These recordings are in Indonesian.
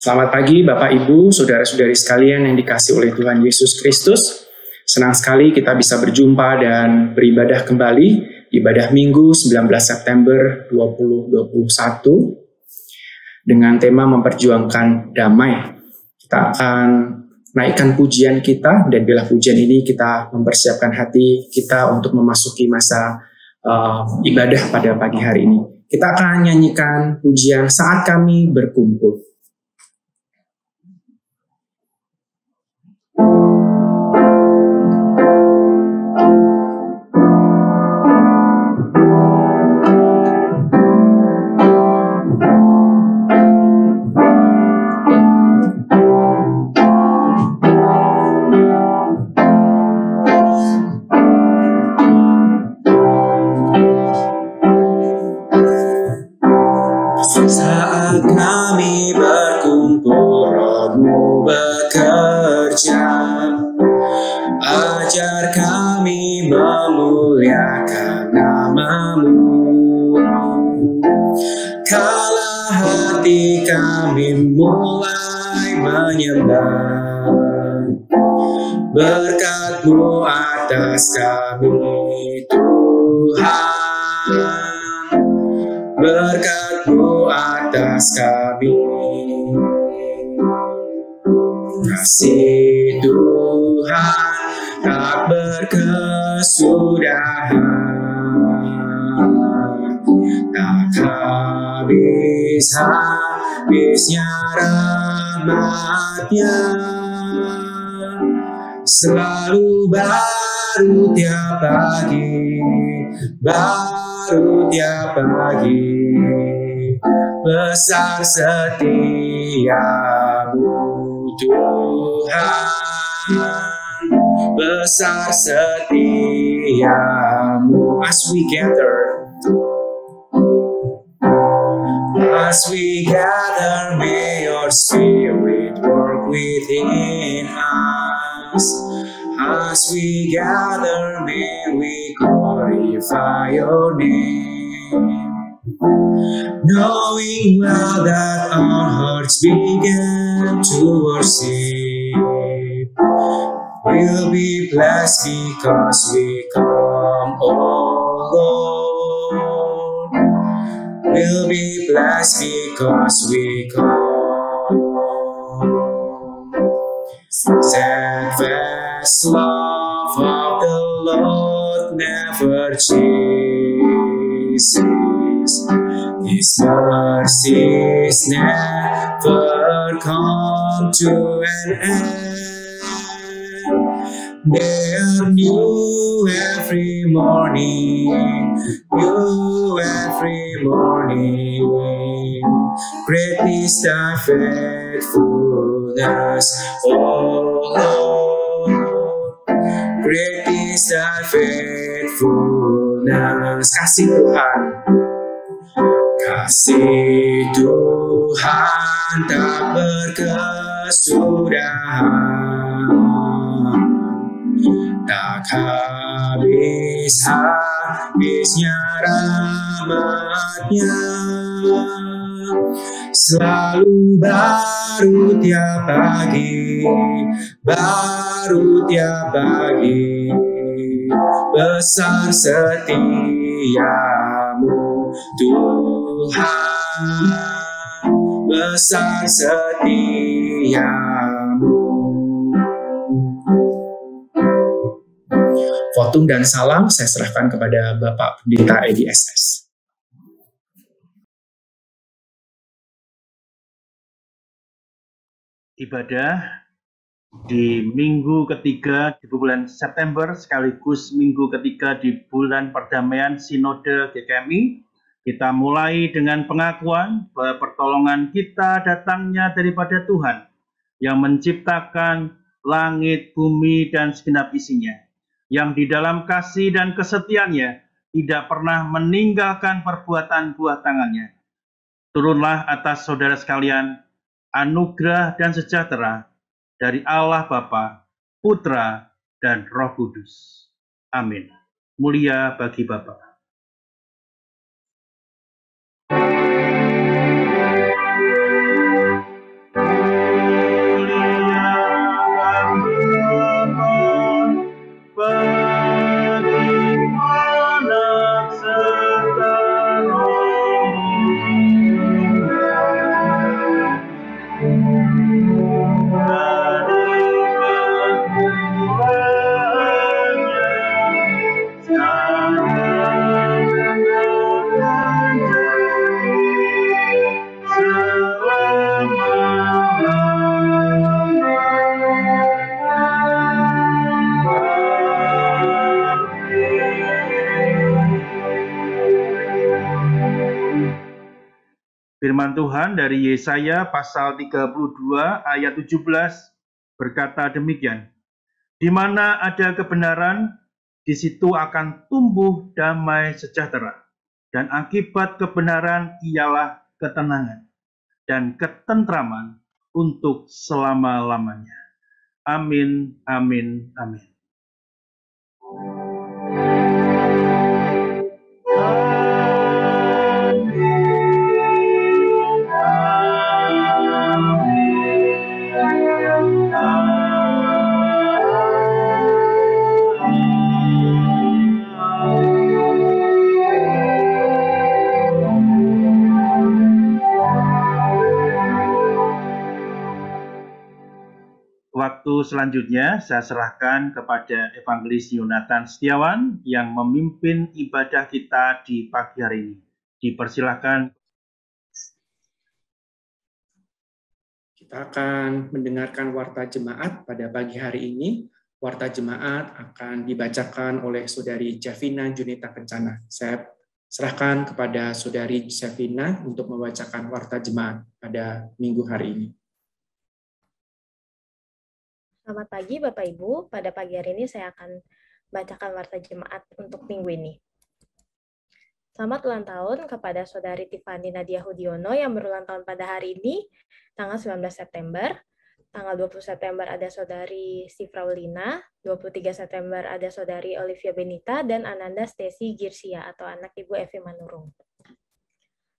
Selamat pagi Bapak Ibu, Saudara-saudari sekalian yang dikasihi oleh Tuhan Yesus Kristus. Senang sekali kita bisa berjumpa dan beribadah kembali di ibadah Minggu 19 September 2021 dengan tema memperjuangkan damai. Kita akan naikkan pujian kita, dan bila pujian ini kita mempersiapkan hati kita untuk memasuki masa ibadah pada pagi hari ini. Kita akan nyanyikan pujian Saat Kami Berkumpul. Berkat-Mu atas kami Tuhan, berkat-Mu atas kami. Kasih Tuhan tak berkesudahan, tak habis-habisnya rahmat-Nya. Selalu baru tiap pagi, baru tiap pagi. Besar setiamu Tuhan, besar setiamu. As we gather, may your spirit work within us. As we gather, may we glorify your name. Knowing well that our hearts began to worship, we'll be blessed because we come, oh Lord. We'll be blessed because we come. Steadfast love of the Lord never ceases. His mercies never come to an end. They are new every morning, new every morning. Great is thy faithfulness, O Lord. Great is thy faithfulness. Kasih Tuhan, kasih Tuhan tak berkesudahan, tak habis-habisnya rahmat-Nya. Selalu baru tiap pagi, baru tiap pagi. Besar setiamu Tuhan, besar setiamu. Votum dan salam saya serahkan kepada Bapak Pendeta Edi SS. Ibadah di minggu ketiga di bulan September sekaligus minggu ketiga di bulan perdamaian Sinode GKMI. Kita mulai dengan pengakuan bahwa pertolongan kita datangnya daripada Tuhan yang menciptakan langit, bumi, dan segenap isinya, yang di dalam kasih dan kesetiaannya tidak pernah meninggalkan perbuatan buah tangannya. Turunlah atas saudara sekalian anugerah dan sejahtera dari Allah Bapa, Putra, dan Roh Kudus. Amin. Mulia bagi Bapa. Firman Tuhan dari Yesaya pasal 32 ayat 17 berkata demikian. Di mana ada kebenaran, di situ akan tumbuh damai sejahtera. Dan akibat kebenaran ialah ketenangan dan ketentraman untuk selama-lamanya. Amin, amin, amin. Waktu selanjutnya saya serahkan kepada Evangelis Yonatan Setiawan yang memimpin ibadah kita di pagi hari ini. Dipersilakan. Kita akan mendengarkan warta jemaat pada pagi hari ini. Warta jemaat akan dibacakan oleh Saudari Javina Junita Kencana. Saya serahkan kepada Saudari Javina untuk membacakan warta jemaat pada minggu hari ini. Selamat pagi Bapak Ibu, pada pagi hari ini saya akan bacakan warta jemaat untuk minggu ini. Selamat ulang tahun kepada Saudari Tiffany Nadia Hudiono yang berulang tahun pada hari ini, tanggal 19 September. Tanggal 20 September ada Saudari Sifraulina, 23 September ada Saudari Olivia Benita, dan Ananda Stacy Girsia atau anak Ibu Evi Manurung.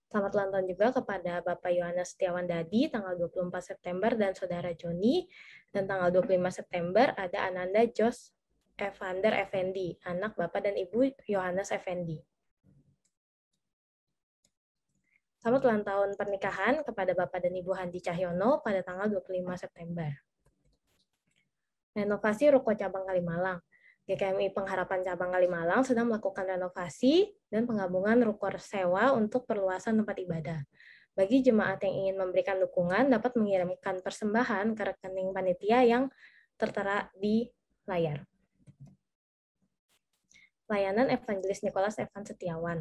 Selamat ulang tahun juga kepada Bapak Yohanes Setiawan Dadi, tanggal 24 September, dan Saudara Joni. Dan tanggal 25 September ada Ananda Jos Evander Effendi, anak Bapak dan Ibu Yohanes Effendi. Selamat ulang tahun pernikahan kepada Bapak dan Ibu Handi Cahyono pada tanggal 25 September. Renovasi Ruko Cabang Kalimalang. GKMI Pengharapan Cabang Kalimalang sedang melakukan renovasi dan penggabungan ruko sewa untuk perluasan tempat ibadah. Bagi jemaat yang ingin memberikan dukungan dapat mengirimkan persembahan ke rekening panitia yang tertera di layar. Pelayanan Evangelis Nikolas Evan Setiawan.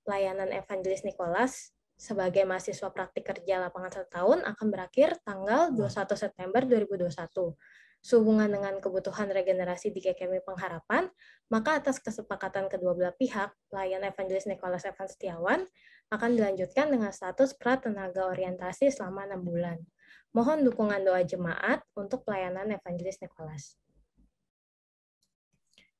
Pelayanan Evangelis Nikolas sebagai mahasiswa praktik kerja lapangan 1 tahun akan berakhir tanggal 21 September 2021. Sehubungan dengan kebutuhan regenerasi di GKMI Pengharapan, maka atas kesepakatan kedua belah pihak, pelayan Evangelis Nikolas Evan Setiawan akan dilanjutkan dengan status pratenaga orientasi selama 6 bulan. Mohon dukungan doa jemaat untuk pelayanan Evangelis Nikolas.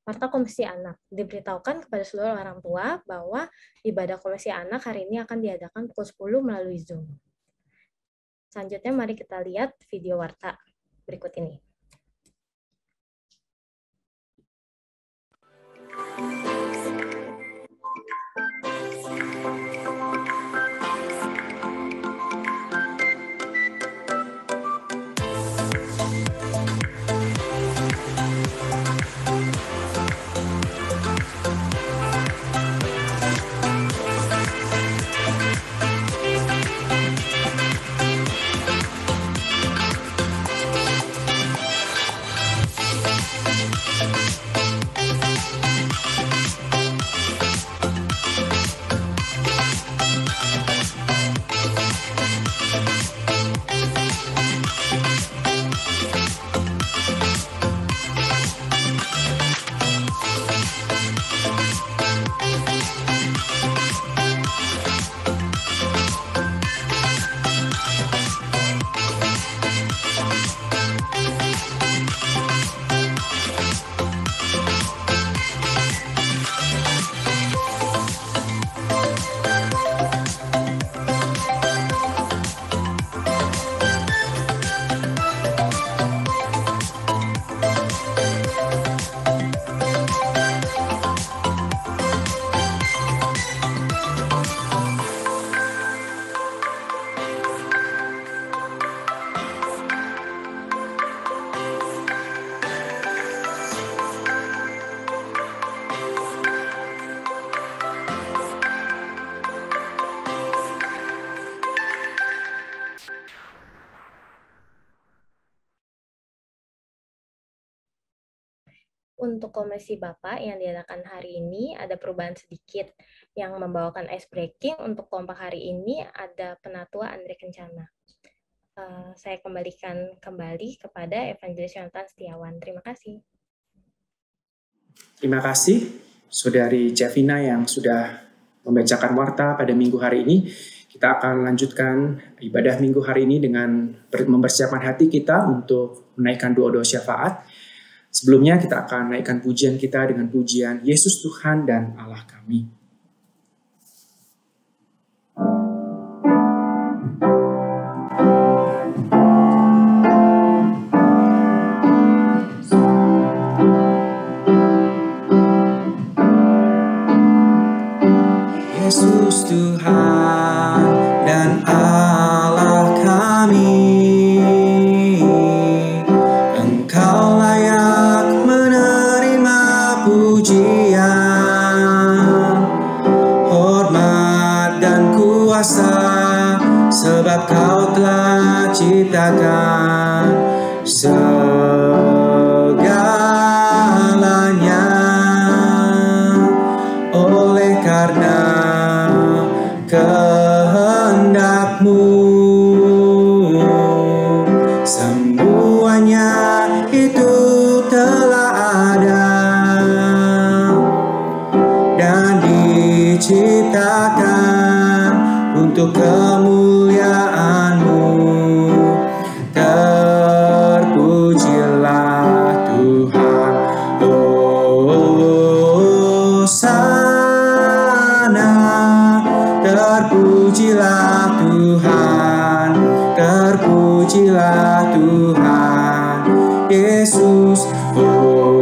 Warta Komisi Anak. Diberitahukan kepada seluruh orang tua bahwa ibadah Komisi Anak hari ini akan diadakan pukul 10 melalui Zoom. Selanjutnya mari kita lihat video warta berikut ini. Untuk komisi Bapak yang diadakan hari ini ada perubahan sedikit. Yang membawakan ice breaking untuk kompak hari ini ada Penatua Andre Kencana. Saya kembalikan kembali kepada Evangelis Yonatan Setiawan. Terima kasih. Terima kasih Saudari Jevina yang sudah membacakan warta pada minggu hari ini. Kita akan lanjutkan ibadah minggu hari ini dengan mempersiapkan hati kita untuk menaikkan doa-doa syafaat. Sebelumnya kita akan naikkan pujian kita dengan pujian Yesus Tuhan dan Allah kami. Yesus Tuhan dan Allah kami, Engkau layak menerima pujian, hormat dan kuasa, sebab Kau telah ciptakan segalanya. Oleh karena kehendak-Mu, semuanya itu telah ada dan diciptakan untuk kemuliaan-Mu. Terpujilah Tuhan, Hosana. Terpujilah Tuhan, terpujilah Tuhan Yesus. Hosana.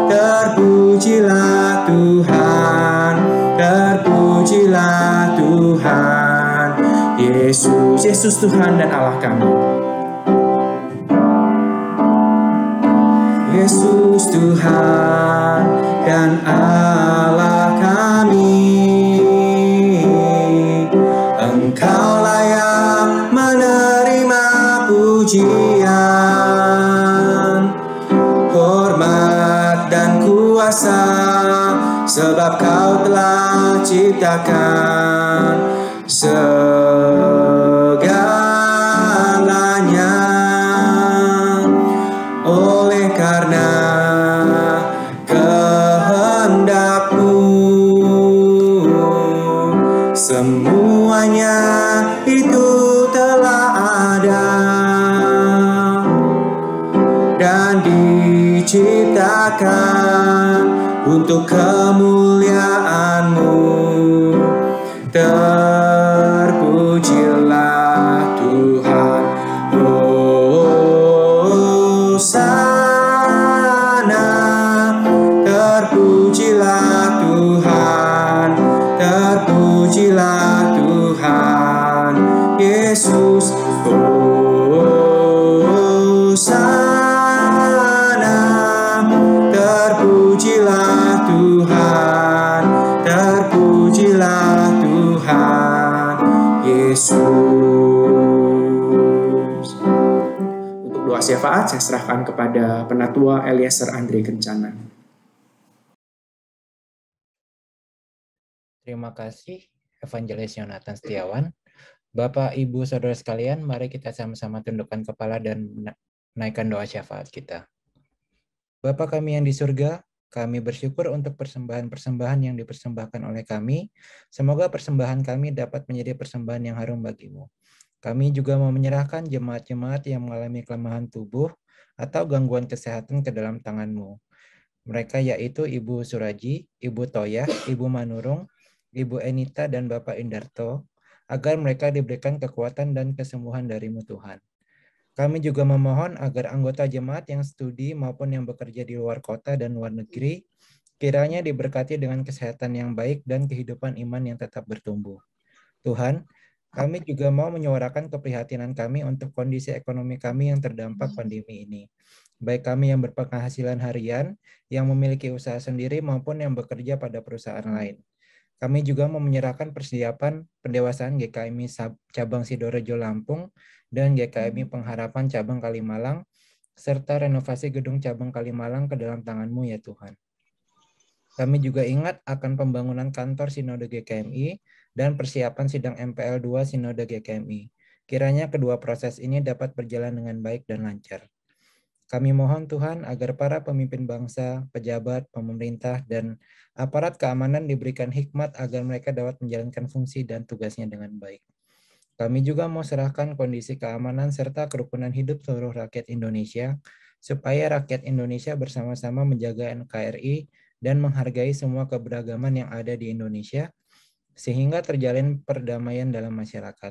Terpujilah Tuhan, terpujilah Tuhan Yesus. Yesus Tuhan dan Allah kami. Yesus Tuhan dan Allah kami, Engkau layak menerima pujian, hormat dan kuasa, sebab Kau telah ciptakan segalanya. Oleh karena kehendak-Mu, semuanya itu telah ada ciptakan untuk kemuliaan-Mu. Terpujilah Tuhan, Hosana. Terpujilah Tuhan, terpujilah Tuhan Yesus. Hosana. Terpujilah Tuhan, terpujilah Tuhan Yesus. Untuk doa syafaat saya serahkan kepada Penatua Eliezer Andre Kencana. Terima kasih Evangelis Yonatan Setiawan. Bapak, Ibu, Saudara sekalian, mari kita sama-sama tundukkan kepala dan naikkan doa syafaat kita. Bapa kami yang di surga, kami bersyukur untuk persembahan-persembahan yang dipersembahkan oleh kami. Semoga persembahan kami dapat menjadi persembahan yang harum bagimu. Kami juga mau menyerahkan jemaat-jemaat yang mengalami kelemahan tubuh atau gangguan kesehatan ke dalam tangan-Mu. Mereka yaitu Ibu Suraji, Ibu Toyah, Ibu Manurung, Ibu Enita, dan Bapak Indarto, agar mereka diberikan kekuatan dan kesembuhan dari-Mu Tuhan. Kami juga memohon agar anggota jemaat yang studi maupun yang bekerja di luar kota dan luar negeri, kiranya diberkati dengan kesehatan yang baik dan kehidupan iman yang tetap bertumbuh. Tuhan, kami juga mau menyuarakan keprihatinan kami untuk kondisi ekonomi kami yang terdampak pandemi ini. Baik kami yang berpenghasilan harian, yang memiliki usaha sendiri maupun yang bekerja pada perusahaan lain. Kami juga mau menyerahkan persiapan pendewasaan GKMI Cabang Sidorejo Lampung dan GKMI Pengharapan Cabang Kalimalang, serta renovasi gedung Cabang Kalimalang ke dalam tangan-Mu ya Tuhan. Kami juga ingat akan pembangunan kantor Sinode GKMI dan persiapan sidang MPL 2 Sinode GKMI. Kiranya kedua proses ini dapat berjalan dengan baik dan lancar. Kami mohon Tuhan agar para pemimpin bangsa, pejabat, pemerintah, dan aparat keamanan diberikan hikmat agar mereka dapat menjalankan fungsi dan tugasnya dengan baik. Kami juga mau serahkan kondisi keamanan serta kerukunan hidup seluruh rakyat Indonesia, supaya rakyat Indonesia bersama-sama menjaga NKRI dan menghargai semua keberagaman yang ada di Indonesia, sehingga terjalin perdamaian dalam masyarakat.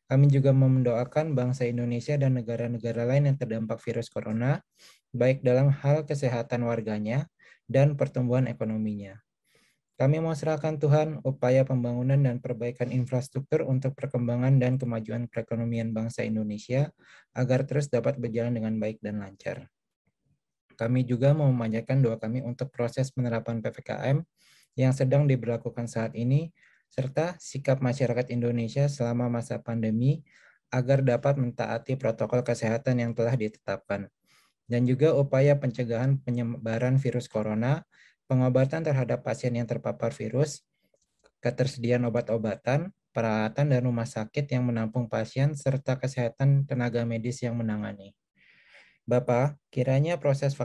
Kami juga mendoakan bangsa Indonesia dan negara-negara lain yang terdampak virus corona, baik dalam hal kesehatan warganya dan pertumbuhan ekonominya. Kami mau serahkan Tuhan upaya pembangunan dan perbaikan infrastruktur untuk perkembangan dan kemajuan perekonomian bangsa Indonesia agar terus dapat berjalan dengan baik dan lancar. Kami juga mau memanjatkan doa kami untuk proses penerapan PPKM yang sedang diberlakukan saat ini, serta sikap masyarakat Indonesia selama masa pandemi agar dapat mentaati protokol kesehatan yang telah ditetapkan, dan juga upaya pencegahan penyebaran virus corona, pengobatan terhadap pasien yang terpapar virus, ketersediaan obat-obatan, peralatan dan rumah sakit yang menampung pasien, serta kesehatan tenaga medis yang menangani. Bapak, kiranya proses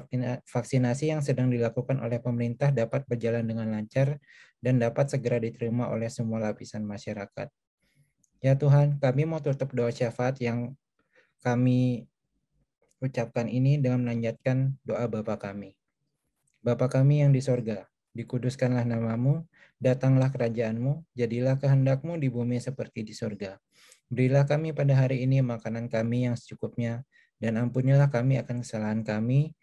vaksinasi yang sedang dilakukan oleh pemerintah dapat berjalan dengan lancar dan dapat segera diterima oleh semua lapisan masyarakat. Ya Tuhan, kami mau tutup doa syafaat yang kami ucapkan ini dengan melanjutkan doa Bapa kami. Bapa kami yang di sorga, dikuduskanlah nama-Mu, datanglah kerajaan-Mu, jadilah kehendak-Mu di bumi seperti di sorga. Berilah kami pada hari ini makanan kami yang secukupnya, dan ampunilah kami akan kesalahan kami,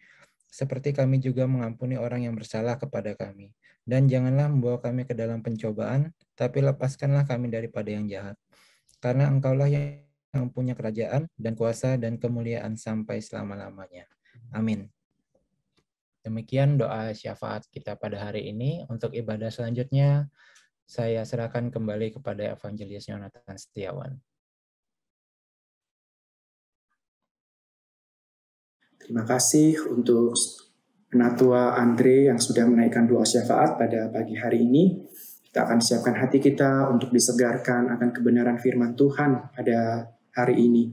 seperti kami juga mengampuni orang yang bersalah kepada kami. Dan janganlah membawa kami ke dalam pencobaan, tapi lepaskanlah kami daripada yang jahat. Karena Engkaulah yang punya kerajaan dan kuasa dan kemuliaan sampai selama-lamanya. Amin. Demikian doa syafaat kita pada hari ini. Untuk ibadah selanjutnya, saya serahkan kembali kepada Evangelis Yonatan Setiawan. Terima kasih untuk Penatua Andre yang sudah menaikkan doa syafaat pada pagi hari ini. Kita akan siapkan hati kita untuk disegarkan akan kebenaran firman Tuhan pada hari ini.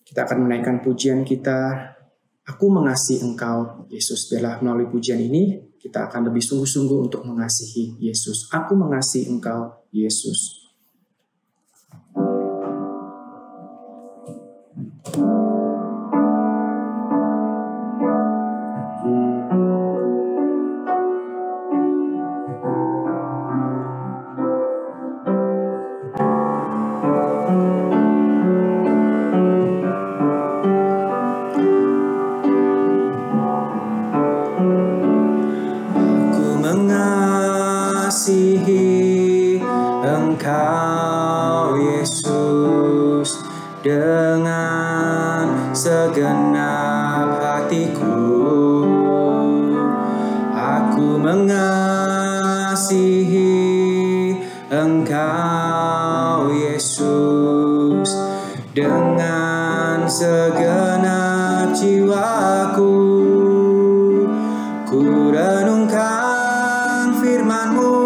Kita akan menaikkan pujian kita, Aku mengasihi Engkau, Yesus. Biarlah melalui pujian ini, kita akan lebih sungguh-sungguh untuk mengasihi Yesus. Aku mengasihi Engkau, Yesus. Engkau Yesus dengan segenap hatiku. Aku mengasihi Engkau Yesus dengan segenap jiwaku. Ku renungkan firman-Mu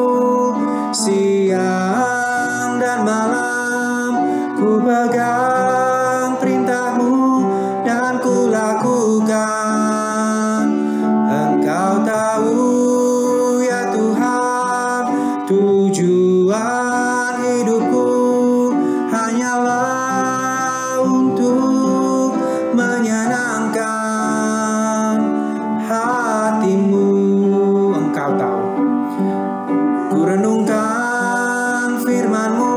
siang dan malam, ku pegang perintah-Mu dan ku lakukan. Engkau tahu ya Tuhan, tujuan hidupku hanyalah untuk menyenangkan hati-Mu. Engkau tahu. Ku renungkan firman-Mu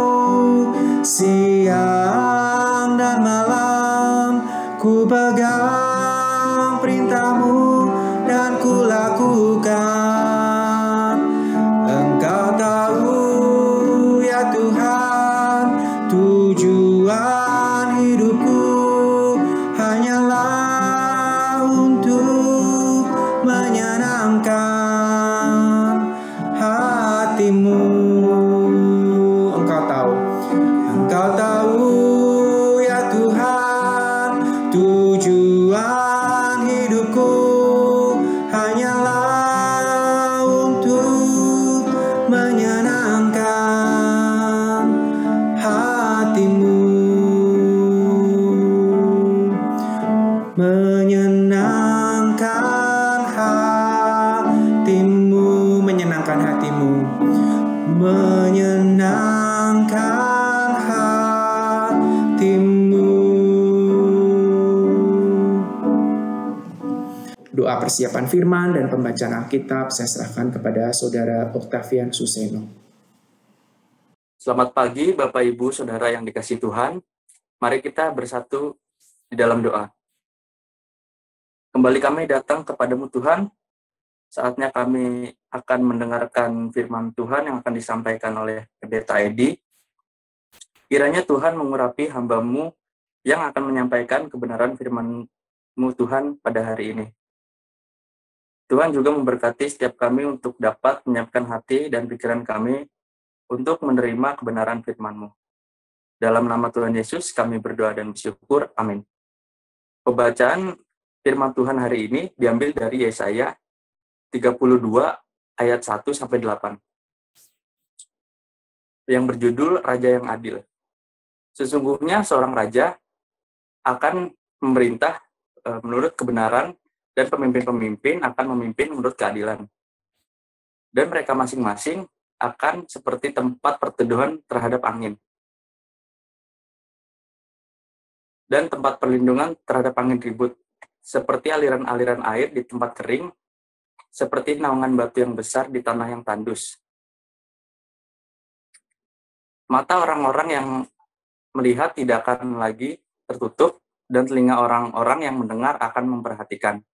siang dan malam, ku pegang perintah-Mu dan ku lakukan. Engkau tahu ya Tuhan, tujuan hidupku hanyalah untuk menyenangkan hati-Mu. Engkau tahu. Engkau tahu ya Tuhan, tujuan hidupku hanyalah untuk menyenangkan hati-Mu. Menyenangkan hati-Mu, menyenangkan hati-Mu, menyenangkan hati-Mu. Doa persiapan firman dan pembacaan Alkitab saya serahkan kepada Saudara Octavian Suseno. Selamat pagi Bapak Ibu Saudara yang dikasihi Tuhan. Mari kita bersatu di dalam doa. Kembali kami datang kepadamu Tuhan. Saatnya kami akan mendengarkan firman Tuhan yang akan disampaikan oleh Pendeta Edi. Kiranya Tuhan mengurapi hamba-Mu yang akan menyampaikan kebenaran firman-Mu Tuhan pada hari ini. Tuhan juga memberkati setiap kami untuk dapat menyiapkan hati dan pikiran kami untuk menerima kebenaran firman-Mu. Dalam nama Tuhan Yesus kami berdoa dan bersyukur. Amin. Pembacaan firman Tuhan hari ini diambil dari Yesaya 32 ayat 1-8 yang berjudul Raja yang Adil. Sesungguhnya seorang raja akan memerintah menurut kebenaran dan pemimpin-pemimpin akan memimpin menurut keadilan. Dan mereka masing-masing akan seperti tempat perteduhan terhadap angin. Dan tempat perlindungan terhadap angin ribut. Seperti aliran-aliran air di tempat kering, seperti naungan batu yang besar di tanah yang tandus. Mata orang-orang yang melihat tidak akan lagi tertutup, dan telinga orang-orang yang mendengar akan memperhatikan.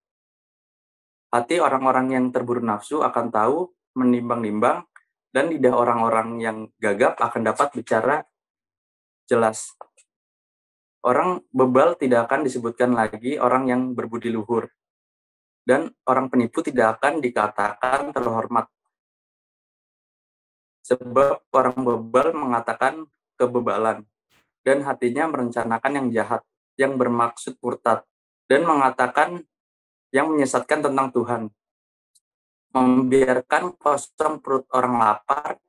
Hati orang-orang yang terburu nafsu akan tahu, menimbang-nimbang, dan lidah orang-orang yang gagap akan dapat bicara jelas. Orang bebal tidak akan disebutkan lagi orang yang berbudi luhur, dan orang penipu tidak akan dikatakan terhormat. Sebab orang bebal mengatakan kebebalan, dan hatinya merencanakan yang jahat, yang bermaksud murtad, dan mengatakan yang menyesatkan tentang Tuhan. Membiarkan kosong perut orang lapar,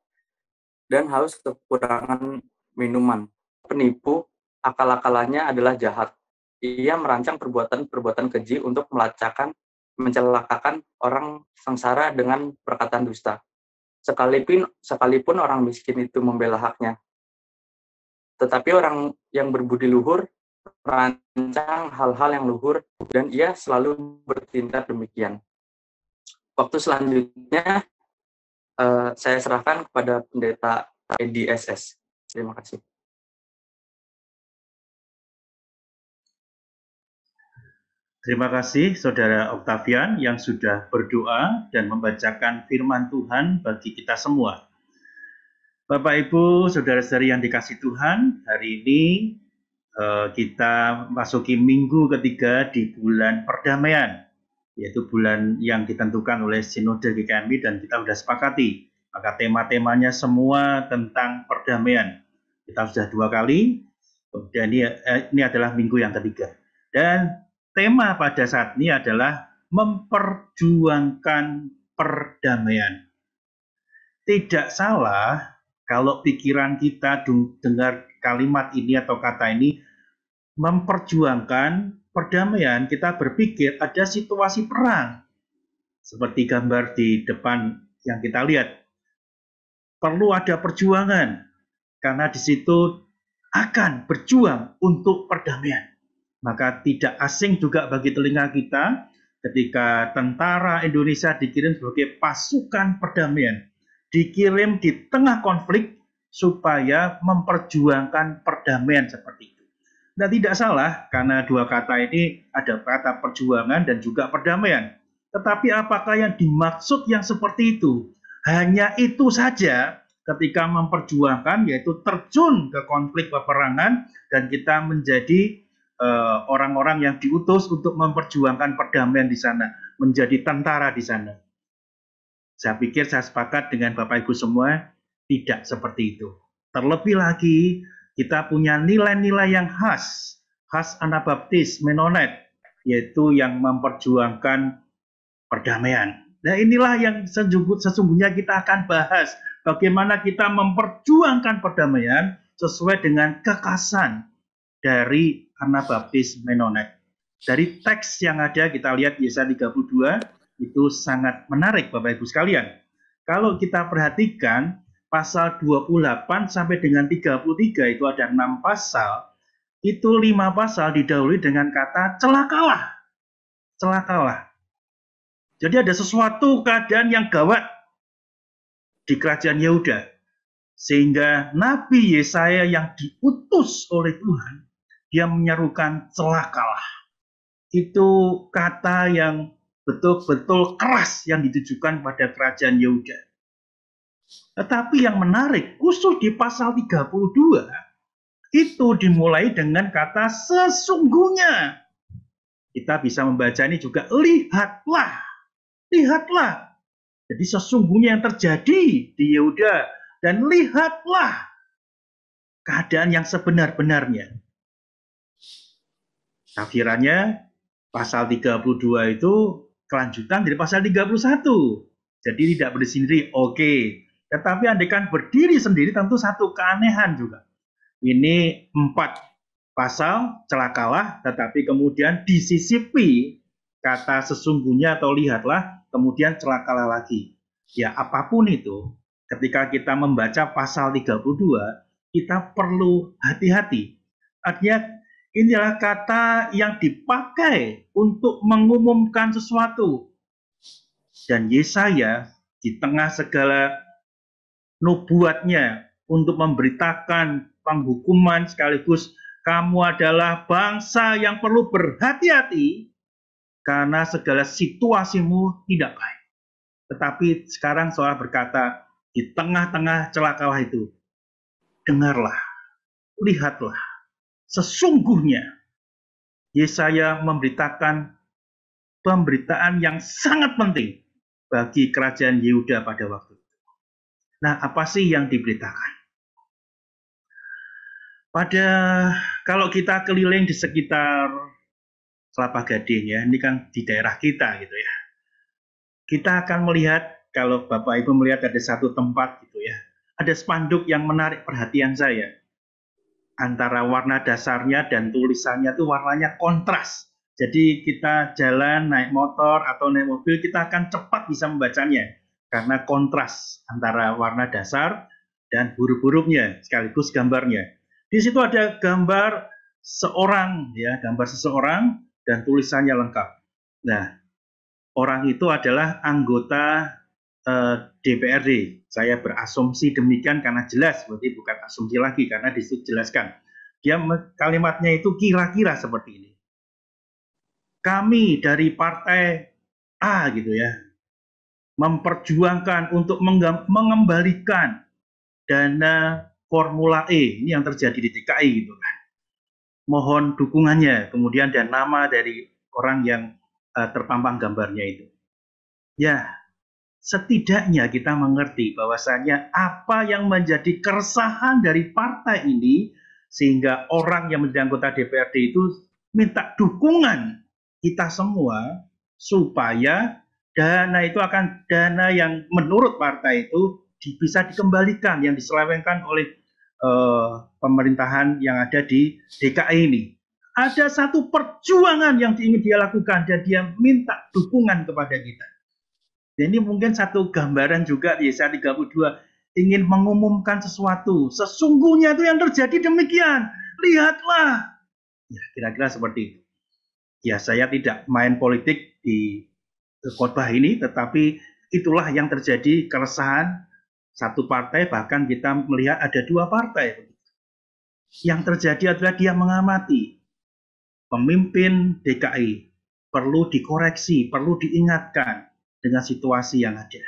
dan haus kekurangan minuman. Penipu, akal-akalannya adalah jahat. Ia merancang perbuatan-perbuatan keji untuk mencelakakan orang sengsara dengan perkataan dusta. Sekalipun orang miskin itu membela haknya. Tetapi orang yang berbudi luhur merancang hal-hal yang luhur, dan ia selalu bertindak demikian. Waktu selanjutnya saya serahkan kepada Pendeta Edi SS. Terima kasih. Terima kasih Saudara Octavian yang sudah berdoa dan membacakan firman Tuhan bagi kita semua. Bapak, Ibu, saudara-saudari yang dikasih Tuhan, hari ini kita masuki minggu ketiga di bulan perdamaian, yaitu bulan yang ditentukan oleh Sinode GKMI dan kita sudah sepakati. Maka tema-temanya semua tentang perdamaian. Kita sudah 2 kali, kemudian ini adalah minggu yang ketiga. Dan tema pada saat ini adalah memperjuangkan perdamaian. Tidak salah kalau pikiran kita dengar kalimat ini atau kata ini, memperjuangkan perdamaian, kita berpikir ada situasi perang. Seperti gambar di depan yang kita lihat. Perlu ada perjuangan, karena di situ akan berjuang untuk perdamaian. Maka tidak asing juga bagi telinga kita ketika tentara Indonesia dikirim sebagai pasukan perdamaian, dikirim di tengah konflik supaya memperjuangkan perdamaian seperti itu. Nah, tidak salah karena dua kata ini ada kata perjuangan dan juga perdamaian. Tetapi apakah yang dimaksud yang seperti itu? Hanya itu saja ketika memperjuangkan, yaitu terjun ke konflik peperangan dan kita menjadi orang-orang yang diutus untuk memperjuangkan perdamaian di sana, menjadi tentara di sana. Saya pikir saya sepakat dengan Bapak Ibu semua, tidak seperti itu. Terlebih lagi, kita punya nilai-nilai yang khas Anabaptis, Menonet, yaitu yang memperjuangkan perdamaian. Nah, inilah yang sesungguhnya kita akan bahas, bagaimana kita memperjuangkan perdamaian sesuai dengan kekhasan dari Anabaptis Menonet. Dari teks yang ada kita lihat Yesaya 32 itu sangat menarik Bapak Ibu sekalian. Kalau kita perhatikan pasal 28 sampai dengan 33 itu ada 6 pasal, itu 5 pasal didahului dengan kata celakalah. Celakalah. Jadi ada sesuatu keadaan yang gawat di kerajaan Yehuda. Sehingga Nabi Yesaya yang diutus oleh Tuhan, dia menyerukan celakalah. Itu kata yang betul-betul keras yang ditujukan pada kerajaan Yehuda. Tetapi yang menarik, khusus di pasal 32, itu dimulai dengan kata sesungguhnya. Kita bisa membaca ini juga, lihatlah. Lihatlah. Jadi sesungguhnya yang terjadi di Yehuda, dan lihatlah keadaan yang sebenar-benarnya. Tafsirannya pasal 32 itu kelanjutan dari pasal 31. Jadi tidak berdiri sendiri, oke. Tetapi andaikan berdiri sendiri tentu satu keanehan juga. Ini 4 pasal celakalah, tetapi kemudian disisipi kata sesungguhnya atau lihatlah, kemudian celakalah lagi. Ya apapun itu, ketika kita membaca pasal 32, kita perlu hati-hati. Artinya inilah kata yang dipakai untuk mengumumkan sesuatu. Dan Yesaya di tengah segala nubuatnya untuk memberitakan penghukuman sekaligus kamu adalah bangsa yang perlu berhati-hati karena segala situasimu tidak baik. Tetapi sekarang seolah berkata, di tengah-tengah celakalah itu, dengarlah, lihatlah, sesungguhnya Yesaya memberitakan pemberitaan yang sangat penting bagi kerajaan Yehuda pada waktu itu. Nah, apa sih yang diberitakan? Kalau kita keliling di sekitar Kelapa Gading ya, ini kan di daerah kita gitu ya. Kita akan melihat, kalau Bapak Ibu melihat ada satu tempat gitu ya, ada spanduk yang menarik perhatian saya. Antara warna dasarnya dan tulisannya itu warnanya kontras. Jadi kita jalan, naik motor atau naik mobil, kita akan cepat bisa membacanya. Karena kontras antara warna dasar dan huruf-hurufnya, sekaligus gambarnya. Di situ ada gambar seorang, ya, gambar seseorang dan tulisannya lengkap. Nah, orang itu adalah anggota DPRD. Saya berasumsi demikian karena jelas, berarti bukan asumsi lagi karena di situ jelaskan. Kalimatnya itu kira-kira seperti ini. Kami dari partai A gitu ya, memperjuangkan untuk mengembalikan dana Formula E, ini yang terjadi di DKI gitu kan. Mohon dukungannya, kemudian dan nama dari orang yang terpampang gambarnya itu. Ya, setidaknya kita mengerti bahwasanya apa yang menjadi keresahan dari partai ini, sehingga orang yang menjadi anggota DPRD itu minta dukungan kita semua supaya dana itu akan dana yang menurut partai itu bisa dikembalikan yang diselewengkan oleh pemerintahan yang ada di DKI ini. Ada satu perjuangan yang ingin dia lakukan dan dia minta dukungan kepada kita. Dan ini mungkin satu gambaran juga di Yesaya 32 ingin mengumumkan sesuatu. Sesungguhnya itu yang terjadi demikian. Lihatlah. Ya, kira-kira seperti itu. Ya, saya tidak main politik di khotbah ini, tetapi itulah yang terjadi keresahan satu partai, bahkan kita melihat ada dua partai. Yang terjadi adalah dia mengamati pemimpin DKI perlu dikoreksi, perlu diingatkan dengan situasi yang ada.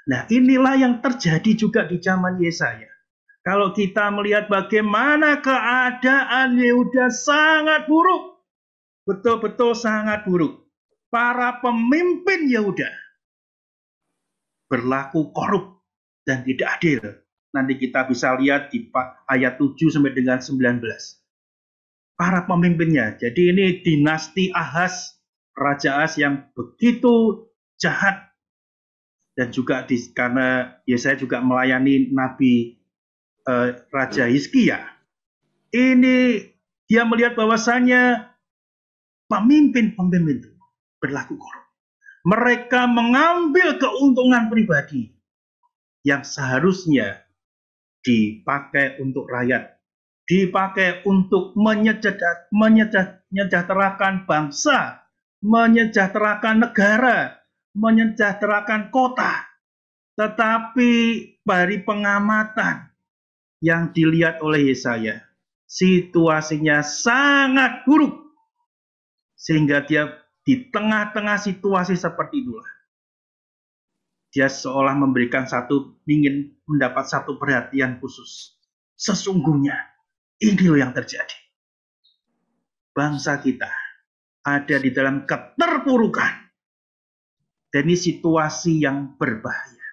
Nah, inilah yang terjadi juga di zaman Yesaya. Kalau kita melihat bagaimana keadaan Yehuda sangat buruk, betul-betul sangat buruk. Para pemimpin Yehuda berlaku korup dan tidak adil. Nanti kita bisa lihat di ayat 7 sampai dengan 19. Para pemimpinnya, jadi ini dinasti Ahaz, Raja Ahaz yang begitu jahat. Dan juga karena Yesaya juga melayani Nabi Raja Hizkia. Ini dia melihat bahwasanya pemimpin-pemimpin itu berlaku korup. Mereka mengambil keuntungan pribadi yang seharusnya dipakai untuk rakyat, dipakai untuk menyejahterakan bangsa, menyejahterakan negara, menyejahterakan kota. Tetapi dari pengamatan yang dilihat oleh Yesaya, situasinya sangat buruk. Sehingga dia di tengah-tengah situasi seperti itulah, dia seolah memberikan ingin mendapat satu perhatian khusus. Sesungguhnya ini loh yang terjadi. Bangsa kita ada di dalam keterpurukan. Dan ini situasi yang berbahaya.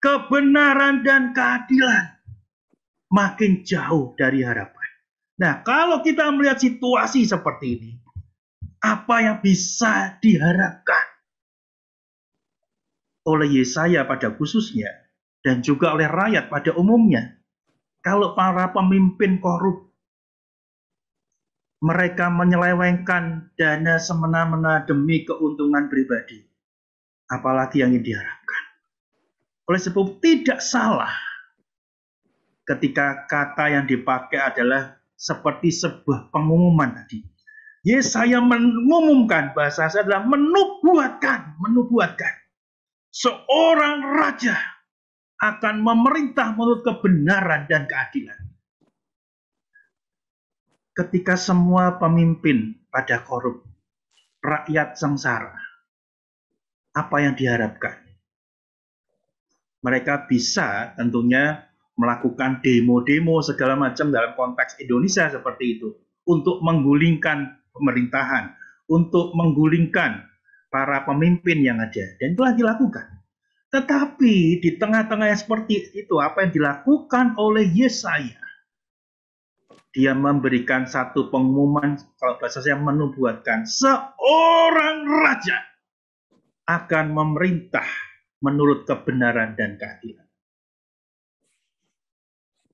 Kebenaran dan keadilan makin jauh dari harapan. Nah, kalau kita melihat situasi seperti ini, apa yang bisa diharapkan oleh Yesaya pada khususnya, dan juga oleh rakyat pada umumnya, kalau para pemimpin korup, mereka menyelewengkan dana semena-mena demi keuntungan pribadi, apalagi yang ingin diharapkan. Oleh sebab tidak salah ketika kata yang dipakai adalah seperti sebuah pengumuman tadi. Yesaya mengumumkan, bahasa saya adalah menubuatkan. Seorang raja akan memerintah menurut kebenaran dan keadilan. Ketika semua pemimpin pada korup, rakyat sengsara, apa yang diharapkan? Mereka bisa tentunya melakukan demo-demo segala macam dalam konteks Indonesia seperti itu, untuk menggulingkan pemerintahan, untuk menggulingkan para pemimpin yang ada, dan itulah dilakukan. Tetapi di tengah-tengah yang seperti itu, apa yang dilakukan oleh Yesaya? Dia memberikan satu pengumuman, kalau bahasa saya menubuatkan, seorang raja akan memerintah menurut kebenaran dan keadilan.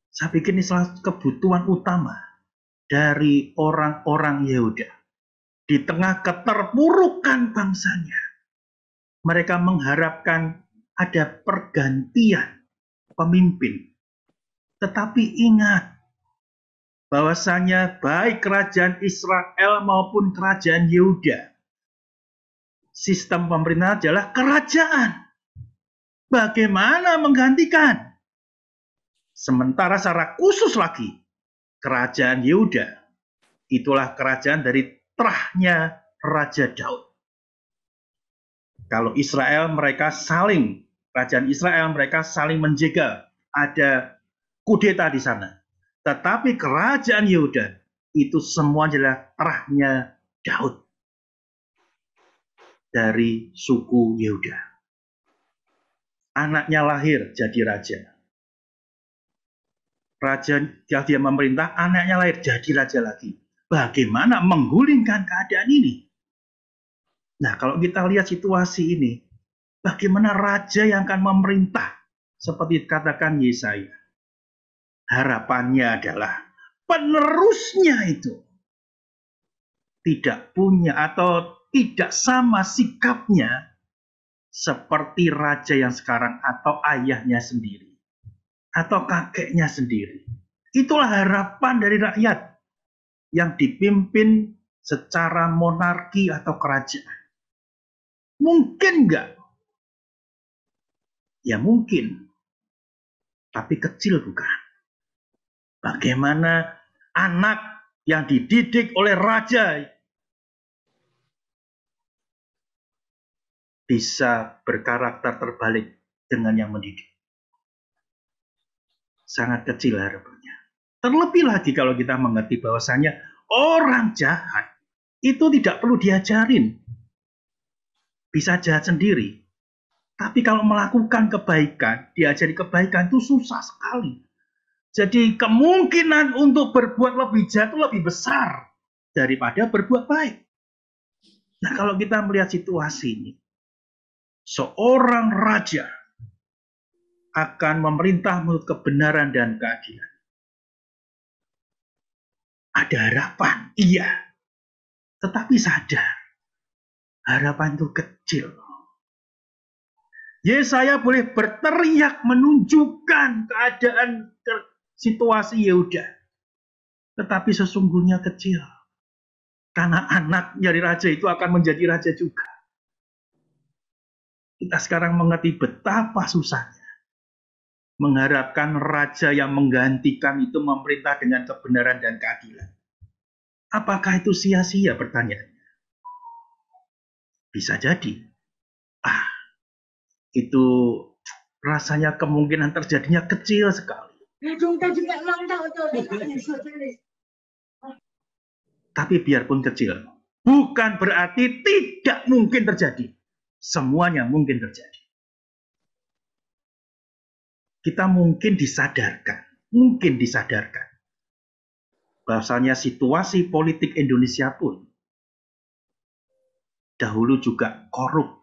Saya pikir ini salah satu kebutuhan utama dari orang-orang Yehuda. Di tengah keterpurukan bangsanya, mereka mengharapkan ada pergantian pemimpin. Tetapi ingat, bahwasanya baik kerajaan Israel maupun kerajaan Yehuda, sistem pemerintahan adalah kerajaan. Bagaimana menggantikan? Sementara secara khusus lagi, kerajaan Yehuda, itulah kerajaan dari terahnya Raja Daud. Kalau Israel, kerajaan Israel mereka saling menjegal ada kudeta di sana. Tetapi kerajaan Yehuda itu semua adalah terahnya Daud dari suku Yehuda. Anaknya lahir jadi raja. Raja dia memerintah, anaknya lahir jadi raja lagi. Bagaimana menggulingkan keadaan ini? Nah, kalau kita lihat situasi ini, bagaimana raja yang akan memerintah? Seperti dikatakan Yesaya. Harapannya adalah penerusnya itu tidak punya atau tidak sama sikapnya seperti raja yang sekarang atau ayahnya sendiri atau kakeknya sendiri. Itulah harapan dari rakyat yang dipimpin secara monarki atau kerajaan. Mungkin enggak? Ya mungkin. Tapi kecil bukan. Bagaimana anak yang dididik oleh raja bisa berkarakter terbalik dengan yang mendidik. Sangat kecil harapannya. Terlebih lagi kalau kita mengerti bahwasanya orang jahat itu tidak perlu diajarin. Bisa jahat sendiri. Tapi kalau melakukan kebaikan, diajari kebaikan itu susah sekali. Jadi kemungkinan untuk berbuat lebih jahat itu lebih besar daripada berbuat baik. Nah, kalau kita melihat situasi ini, seorang raja akan memerintah menurut kebenaran dan keadilan. Ada harapan, iya. Tetapi sadar, harapan itu kecil. Yesaya boleh berteriak menunjukkan keadaan situasi Yehuda. Tetapi sesungguhnya kecil. Karena anak dari raja itu akan menjadi raja juga. Kita sekarang mengerti betapa susahnya mengharapkan raja yang menggantikan itu memerintah dengan kebenaran dan keadilan. Apakah itu sia-sia pertanyaannya? Bisa jadi. Itu rasanya kemungkinan terjadinya kecil sekali. Tapi biarpun kecil, bukan berarti tidak mungkin terjadi. Semuanya mungkin terjadi. Kita mungkin disadarkan bahwasanya situasi politik Indonesia pun dahulu juga korup.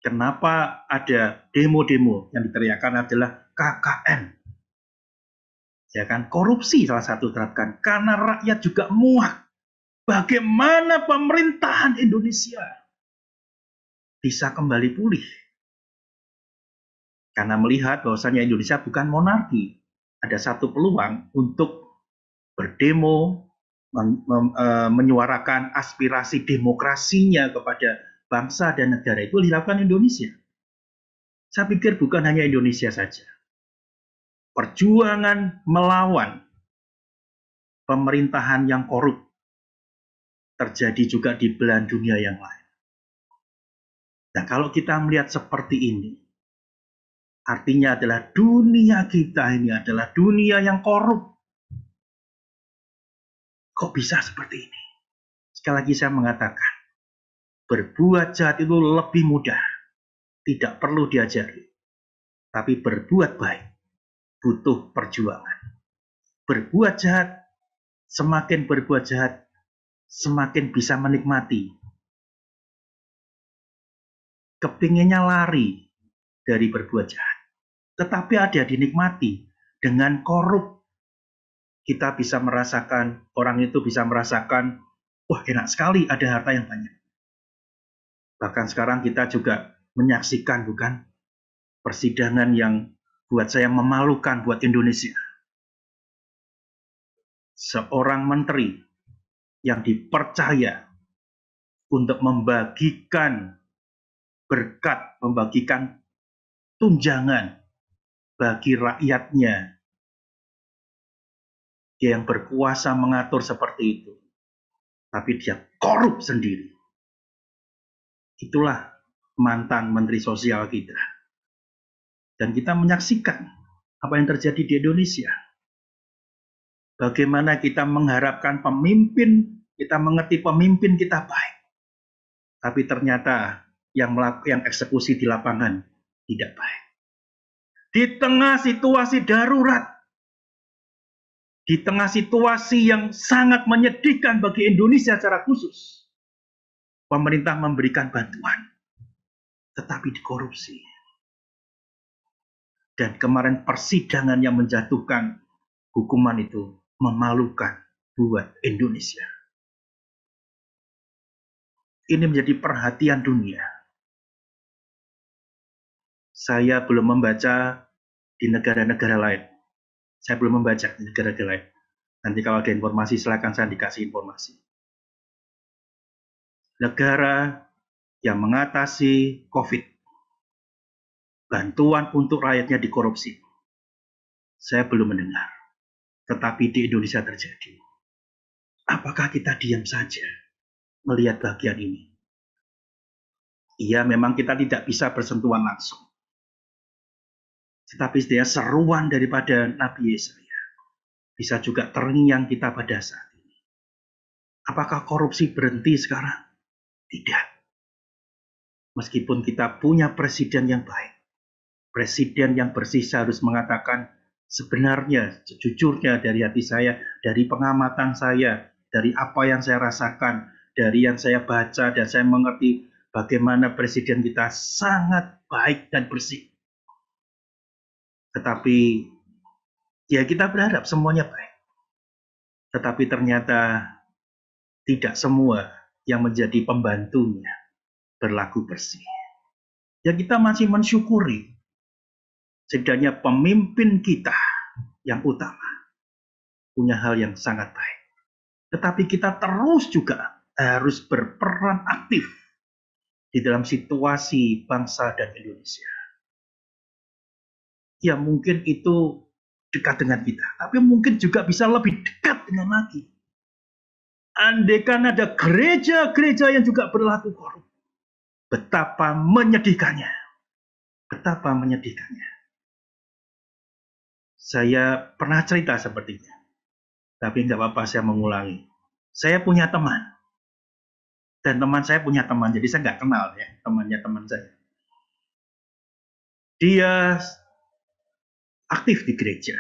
Kenapa ada demo-demo yang diteriakan adalah KKN? Ya kan, korupsi salah satu terapkan. Karena rakyat juga muak. Bagaimana pemerintahan Indonesia bisa kembali pulih? Karena melihat bahwasanya Indonesia bukan monarki. Ada satu peluang untuk berdemo, menyuarakan aspirasi demokrasinya kepada bangsa dan negara itu dilakukan Indonesia. Saya pikir bukan hanya Indonesia saja. Perjuangan melawan pemerintahan yang korup terjadi juga di belahan dunia yang lain. Nah, kalau kita melihat seperti ini, artinya adalah dunia kita ini adalah dunia yang korup. Kok bisa seperti ini? Sekali lagi saya mengatakan, berbuat jahat itu lebih mudah. Tidak perlu diajari. Tapi berbuat baik butuh perjuangan. Berbuat jahat, semakin berbuat jahat, semakin bisa menikmati. Kepinginnya lari dari berbuat jahat. Tetapi ada dinikmati. Dengan korup, kita bisa merasakan, orang itu bisa merasakan, wah enak sekali ada harta yang banyak. Bahkan sekarang kita juga menyaksikan, bukan, persidangan yang buat saya memalukan buat Indonesia. Seorang menteri yang dipercaya untuk membagikan berkat, membagikan tunjangan bagi rakyatnya. Dia yang berkuasa mengatur seperti itu. Tapi dia korup sendiri. Itulah mantan menteri sosial kita. Dan kita menyaksikan Apa yang terjadi di Indonesia? Bagaimana kita mengharapkan pemimpin, kita mengerti pemimpin kita baik. Tapi ternyata yang eksekusi di lapangan tidak baik. Di tengah situasi darurat, di tengah situasi yang sangat menyedihkan bagi Indonesia secara khusus, pemerintah memberikan bantuan, tetapi dikorupsi. Dan kemarin persidangan yang menjatuhkan hukuman itu memalukan buat Indonesia. Ini menjadi perhatian dunia. Saya belum membaca di negara-negara lain. Saya belum membaca di negara-negara lain. Nanti kalau ada informasi, silakan saya dikasih informasi. Negara yang mengatasi COVID, bantuan untuk rakyatnya dikorupsi. Saya belum mendengar. Tetapi di Indonesia terjadi. Apakah kita diam saja melihat bagian ini? Iya, memang kita tidak bisa bersentuhan langsung. Tetapi dia seruan daripada Nabi Yesaya bisa juga terngiang kita pada saat ini. Apakah korupsi berhenti sekarang? Tidak. Meskipun kita punya presiden yang baik, presiden yang bersih, harus mengatakan sebenarnya, sejujurnya dari hati saya, dari pengamatan saya, dari apa yang saya rasakan, dari yang saya baca dan saya mengerti bagaimana presiden kita sangat baik dan bersih. Tetapi ya kita berharap semuanya baik. Tetapi ternyata tidak semua yang menjadi pembantunya berlaku bersih. Ya kita masih mensyukuri setidaknya pemimpin kita yang utama punya hal yang sangat baik. Tetapi kita terus juga harus berperan aktif di dalam situasi bangsa dan Indonesia. Ya mungkin itu dekat dengan kita, tapi mungkin juga bisa lebih dekat dengan lagi. Andaikan ada gereja-gereja yang juga berlaku korup, betapa menyedihkannya. Betapa menyedihkannya. Saya pernah cerita sepertinya, tapi nggak apa-apa saya mengulangi. Saya punya teman, dan teman saya punya teman, jadi saya nggak kenal ya temannya teman saya. Dia aktif di gereja,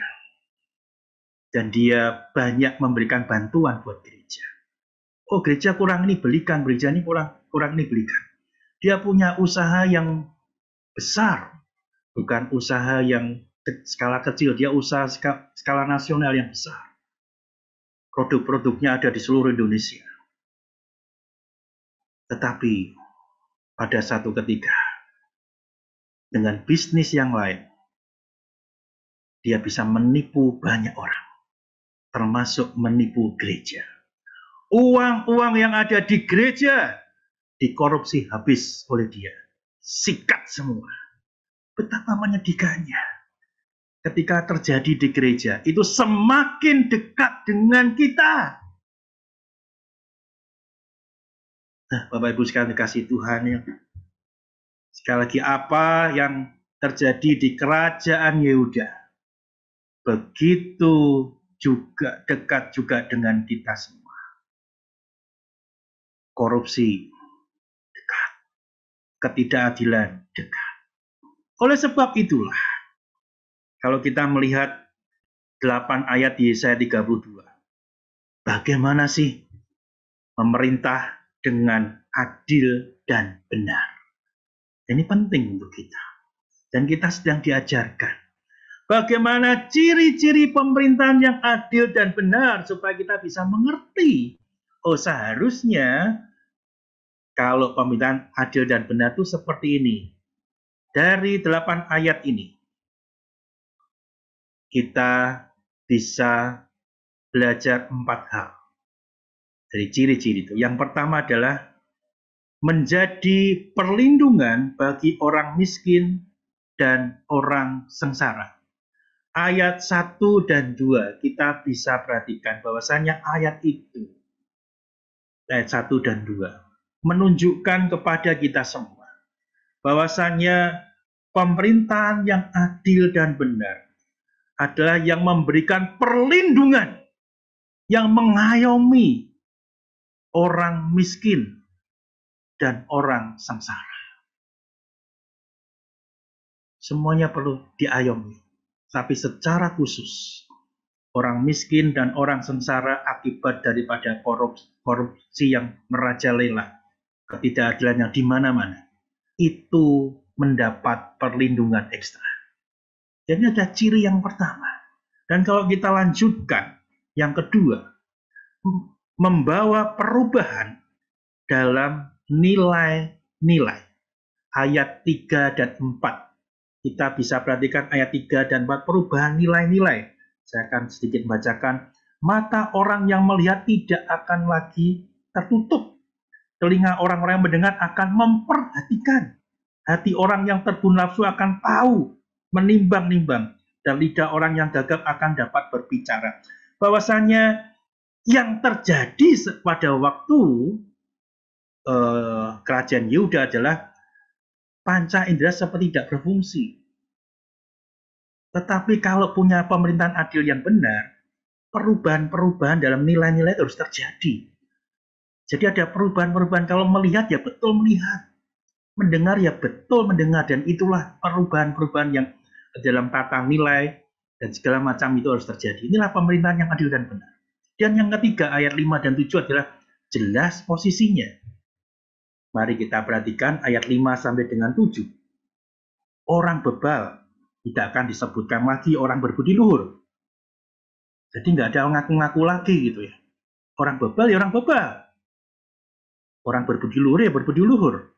dan dia banyak memberikan bantuan buat gereja. Oh gereja kurang ini belikan, gereja ini kurang ini belikan. Dia punya usaha yang besar, bukan usaha yang skala kecil, dia usaha skala nasional yang besar. Produk-produknya ada di seluruh Indonesia. Tetapi pada satu ketika, dengan bisnis yang lain, dia bisa menipu banyak orang, termasuk menipu gereja. Uang-uang yang ada di gereja dikorupsi habis oleh dia. Sikat semua. Betapa menyedihkannya. Ketika terjadi di gereja, itu semakin dekat dengan kita. Nah, Bapak Ibu sekalian dikasih Tuhan ya. Sekali lagi, apa yang terjadi di kerajaan Yehuda, begitu juga dekat juga dengan kita semua. Korupsi dekat, ketidakadilan dekat. Oleh sebab itulah, kalau kita melihat 8 ayat di Yesaya 32, bagaimana sih memerintah dengan adil dan benar? Ini penting untuk kita. Dan kita sedang diajarkan bagaimana ciri-ciri pemerintahan yang adil dan benar supaya kita bisa mengerti. Oh seharusnya kalau pemerintahan adil dan benar itu seperti ini. Dari 8 ayat ini, kita bisa belajar 4 hal dari ciri-ciri itu. Yang pertama adalah menjadi perlindungan bagi orang miskin dan orang sengsara. Ayat 1 dan 2 kita bisa perhatikan bahwasanya ayat itu, ayat 1 dan 2, menunjukkan kepada kita semua bahwasanya pemerintahan yang adil dan benar adalah yang memberikan perlindungan, yang mengayomi orang miskin dan orang sengsara. Semuanya perlu diayomi. Tapi secara khusus, orang miskin dan orang sengsara akibat daripada korupsi yang merajalela, ketidakadilan yang di mana-mana, itu mendapat perlindungan ekstra. Jadi ada ciri yang pertama. Dan kalau kita lanjutkan, yang kedua, membawa perubahan dalam nilai-nilai. Ayat 3 dan 4. Kita bisa perhatikan ayat 3 dan 4, perubahan nilai-nilai. Saya akan sedikit bacakan. Mata orang yang melihat tidak akan lagi tertutup. Telinga orang-orang yang mendengar akan memperhatikan. Hati orang yang terbunuh nafsu akan tahu, menimbang-nimbang. Dan lidah orang yang gagap akan dapat berbicara. Bahwasanya yang terjadi pada waktu kerajaan Yehuda adalah panca indera seperti tidak berfungsi. Tetapi kalau punya pemerintahan adil yang benar, perubahan-perubahan dalam nilai-nilai harus terjadi. Jadi ada perubahan-perubahan, kalau melihat ya betul melihat, mendengar ya betul mendengar, dan itulah perubahan-perubahan yang dalam tata nilai dan segala macam itu harus terjadi. Inilah pemerintahan yang adil dan benar. Dan yang ketiga, ayat 5 dan 7 adalah jelas posisinya. Mari kita perhatikan ayat 5 sampai dengan 7. Orang bebal tidak akan disebutkan lagi orang berbudi luhur. Jadi nggak ada ngaku-ngaku lagi gitu ya. Orang bebal ya orang bebal. Orang berbudi luhur ya berbudi luhur.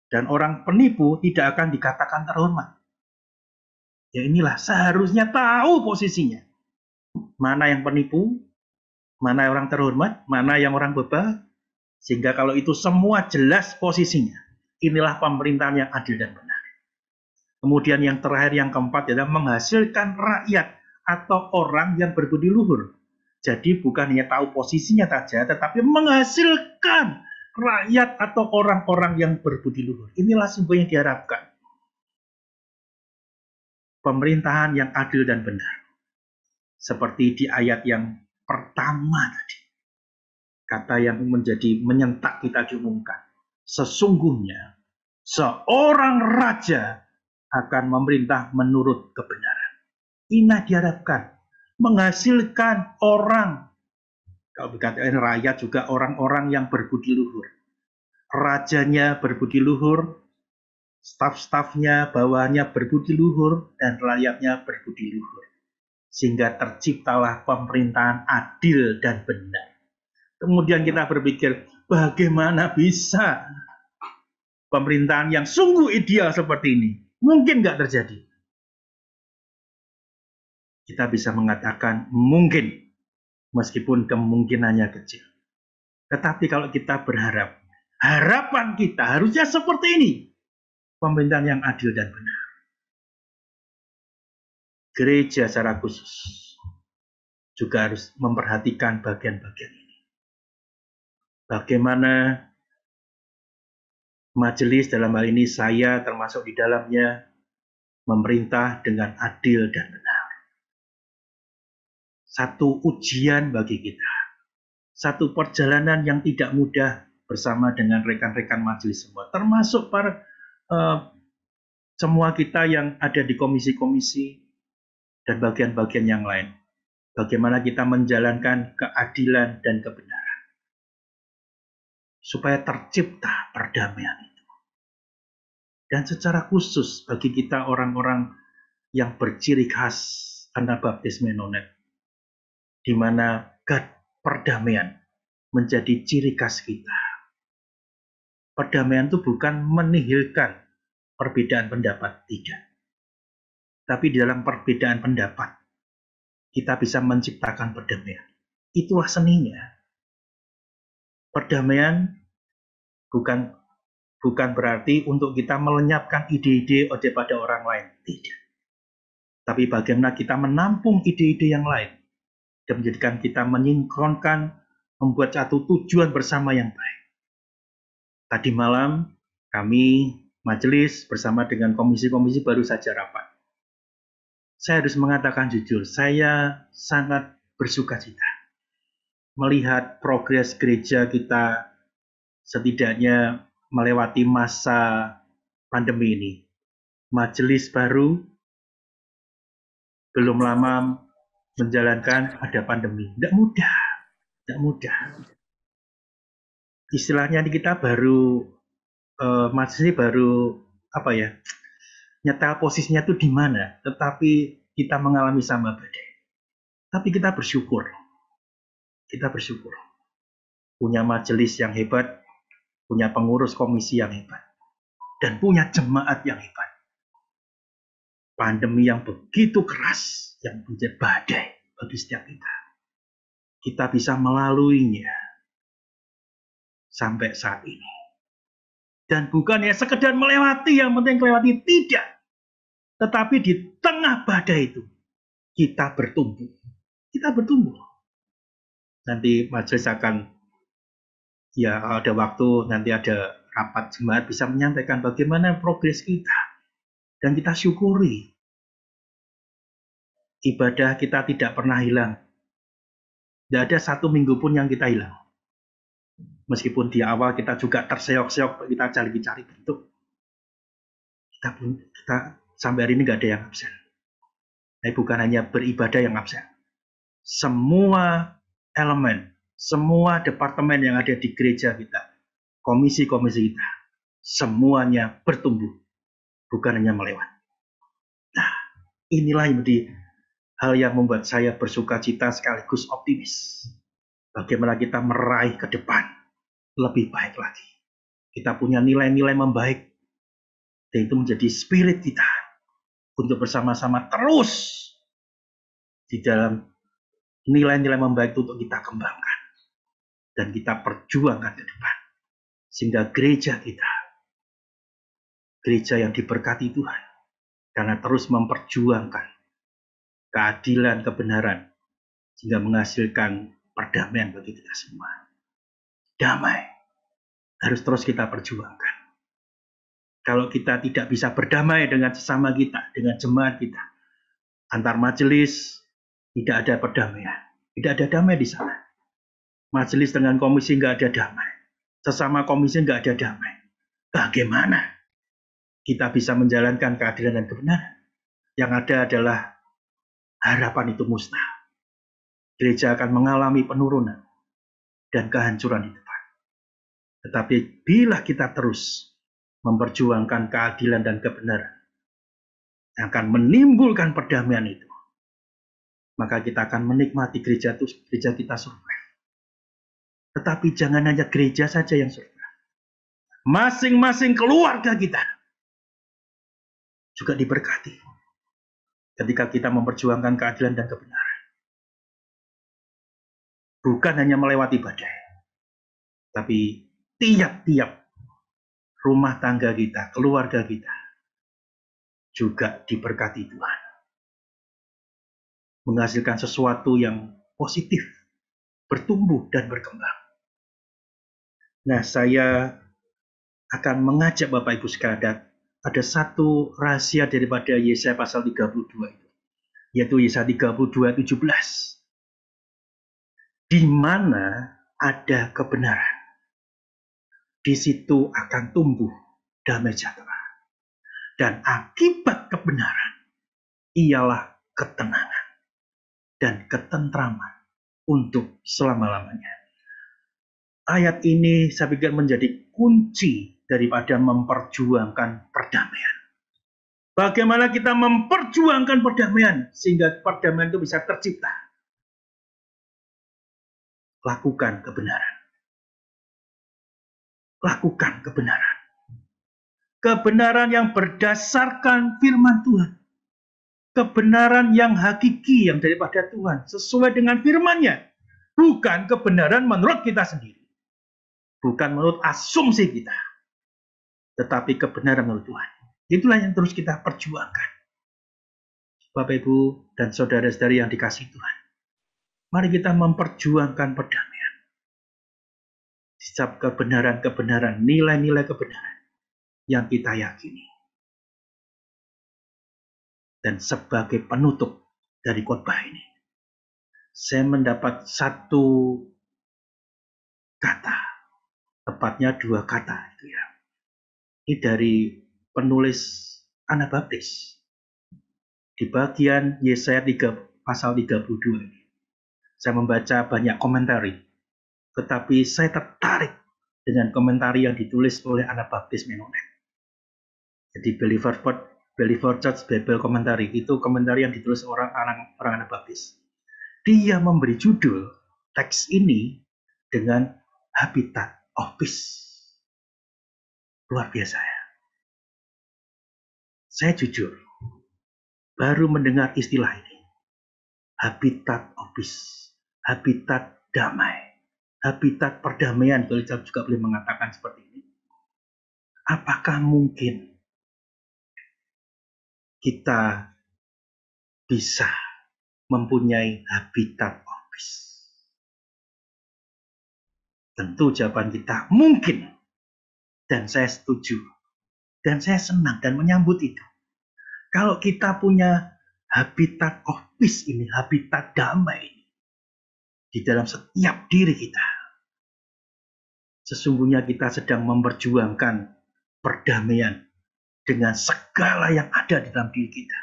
Dan orang penipu tidak akan dikatakan terhormat. Ya inilah seharusnya tahu posisinya. Mana yang penipu, mana orang terhormat, mana yang orang bebal. Sehingga kalau itu semua jelas posisinya. Inilah pemerintahan yang adil dan benar. Kemudian yang terakhir, yang keempat adalah menghasilkan rakyat atau orang yang berbudi luhur. Jadi bukan hanya tahu posisinya saja, tetapi menghasilkan rakyat atau orang-orang yang berbudi luhur. Inilah sungguh yang diharapkan. Pemerintahan yang adil dan benar. Seperti di ayat yang pertama tadi. Kata yang menjadi menyentak kita diumumkan. Sesungguhnya seorang raja akan memerintah menurut kebenaran. Ini diharapkan. Menghasilkan orang. Kalau dikatakan rakyat juga orang-orang yang berbudi luhur. Rajanya berbudi luhur. Staf-stafnya, bawahannya berbudi luhur. Dan rakyatnya berbudi luhur. Sehingga terciptalah pemerintahan adil dan benar. Kemudian kita berpikir, bagaimana bisa pemerintahan yang sungguh ideal seperti ini? Mungkin nggak terjadi. Kita bisa mengatakan mungkin, meskipun kemungkinannya kecil. Tetapi kalau kita berharap, harapan kita harusnya seperti ini. Pemerintahan yang adil dan benar. Gereja secara khusus juga harus memperhatikan bagian-bagian ini. Bagaimana majelis, dalam hal ini saya termasuk di dalamnya, memerintah dengan adil dan benar. Satu ujian bagi kita. Satu perjalanan yang tidak mudah bersama dengan rekan-rekan majelis semua. Termasuk para semua kita yang ada di komisi-komisi dan bagian-bagian yang lain. Bagaimana kita menjalankan keadilan dan kebenaran. Supaya tercipta perdamaian itu. Dan secara khusus bagi kita orang-orang yang berciri khas Anabaptis Menonet, di mana perdamaian menjadi ciri khas kita. Perdamaian itu bukan menihilkan perbedaan pendapat, tidak. Tapi di dalam perbedaan pendapat, kita bisa menciptakan perdamaian. Itulah seninya. Perdamaian bukan berarti untuk kita melenyapkan ide-ide daripada orang lain. Tidak. Tapi bagaimana kita menampung ide-ide yang lain dan menjadikan kita menyinkronkan, membuat satu tujuan bersama yang baik. Tadi malam kami majelis bersama dengan komisi-komisi baru saja rapat. saya harus mengatakan jujur, saya sangat bersukacita melihat progres gereja kita setidaknya melewati masa pandemi ini. Majelis baru belum lama menjalankan ada pandemi. Tidak mudah, tidak mudah. Istilahnya kita baru majelis ini baru apa ya? Nyetel posisinya itu di mana? Tetapi kita mengalami sama badai. Tapi kita bersyukur. Kita bersyukur. Punya majelis yang hebat, punya pengurus komisi yang hebat, dan punya jemaat yang hebat. Pandemi yang begitu keras, yang menjadi badai bagi setiap kita. Kita bisa melaluinya sampai saat ini. Dan bukannya sekedar melewati, yang penting melewati, tidak. Tetapi di tengah badai itu, kita bertumbuh. Kita bertumbuh. Nanti majelis akan, ya ada waktu, nanti ada rapat jemaat bisa menyampaikan bagaimana progres kita. Dan kita syukuri. Ibadah kita tidak pernah hilang. Tidak ada satu minggu pun yang kita hilang. Meskipun di awal kita juga terseok-seok, kita cari bentuk. Kita sampai hari ini nggak ada yang absen. Tapi bukan hanya beribadah yang absen. Semua elemen, semua departemen yang ada di gereja kita, komisi-komisi kita, semuanya bertumbuh, bukan hanya melewati. Nah, inilah yang menjadi hal yang membuat saya bersukacita sekaligus optimis. Bagaimana kita meraih ke depan lebih baik lagi. Kita punya nilai-nilai membaik, dan itu menjadi spirit kita untuk bersama-sama terus di dalam nilai-nilai membaik itu untuk kita kembangkan dan kita perjuangkan ke depan. Sehingga gereja kita, gereja yang diberkati Tuhan, karena terus memperjuangkan keadilan, kebenaran, sehingga menghasilkan perdamaian bagi kita semua. Damai harus terus kita perjuangkan. Kalau kita tidak bisa berdamai dengan sesama kita, dengan jemaat kita, antar majelis, tidak ada perdamaian. Tidak ada damai di sana. Majelis dengan komisi nggak ada damai. Sesama komisi nggak ada damai. Bagaimana kita bisa menjalankan keadilan dan kebenaran? Yang ada adalah harapan itu musnah. Gereja akan mengalami penurunan dan kehancuran di depan. Tetapi bila kita terus memperjuangkan keadilan dan kebenaran, yang akan menimbulkan perdamaian itu, maka kita akan menikmati gereja kita survive. Tetapi jangan hanya gereja saja yang survive. Masing-masing keluarga kita juga diberkati ketika kita memperjuangkan keadilan dan kebenaran. Bukan hanya melewati badai, tapi tiap-tiap rumah tangga kita, keluarga kita juga diberkati Tuhan. Menghasilkan sesuatu yang positif, bertumbuh dan berkembang. Nah, saya akan mengajak Bapak Ibu sekalian, ada satu rahasia daripada Yesaya pasal 32 itu, yaitu Yesaya 32:17. Di mana ada kebenaran, di situ akan tumbuh damai sejahtera. Dan akibat kebenaran ialah ketenangan dan ketentraman untuk selama-lamanya. Ayat ini saya pikir menjadi kunci daripada memperjuangkan perdamaian. Bagaimana kita memperjuangkan perdamaian sehingga perdamaian itu bisa tercipta? Lakukan kebenaran. Lakukan kebenaran. Kebenaran yang berdasarkan firman Tuhan. Kebenaran yang hakiki, yang daripada Tuhan, sesuai dengan firman-Nya. Bukan kebenaran menurut kita sendiri. Bukan menurut asumsi kita. Tetapi kebenaran menurut Tuhan. Itulah yang terus kita perjuangkan. Bapak, Ibu, dan saudara-saudari yang dikasihi Tuhan. Mari kita memperjuangkan perdamaian. Setiap kebenaran-kebenaran, nilai-nilai kebenaran yang kita yakini. Dan sebagai penutup dari khotbah ini, saya mendapat satu kata, tepatnya dua kata itu ya. Ini dari penulis Anabaptis di bagian Yesaya 3 pasal 32 ini. Saya membaca banyak komentari, tetapi saya tertarik dengan komentari yang ditulis oleh Anabaptis Mennonite. Jadi Believer Church Bible Commentary itu komentari yang ditulis orang Anabaptis. Dia memberi judul teks ini dengan habitat of peace. Luar biasa ya. Saya jujur, baru mendengar istilah ini. Habitat of peace, habitat damai, habitat perdamaian, kalau saya juga boleh mengatakan seperti ini. Apakah mungkin kita bisa mempunyai habitat of peace? Tentu jawaban kita mungkin. Dan saya setuju. Dan saya senang dan menyambut itu. Kalau kita punya habitat of peace ini, habitat damai ini, di dalam setiap diri kita, sesungguhnya kita sedang memperjuangkan perdamaian dengan segala yang ada di dalam diri kita.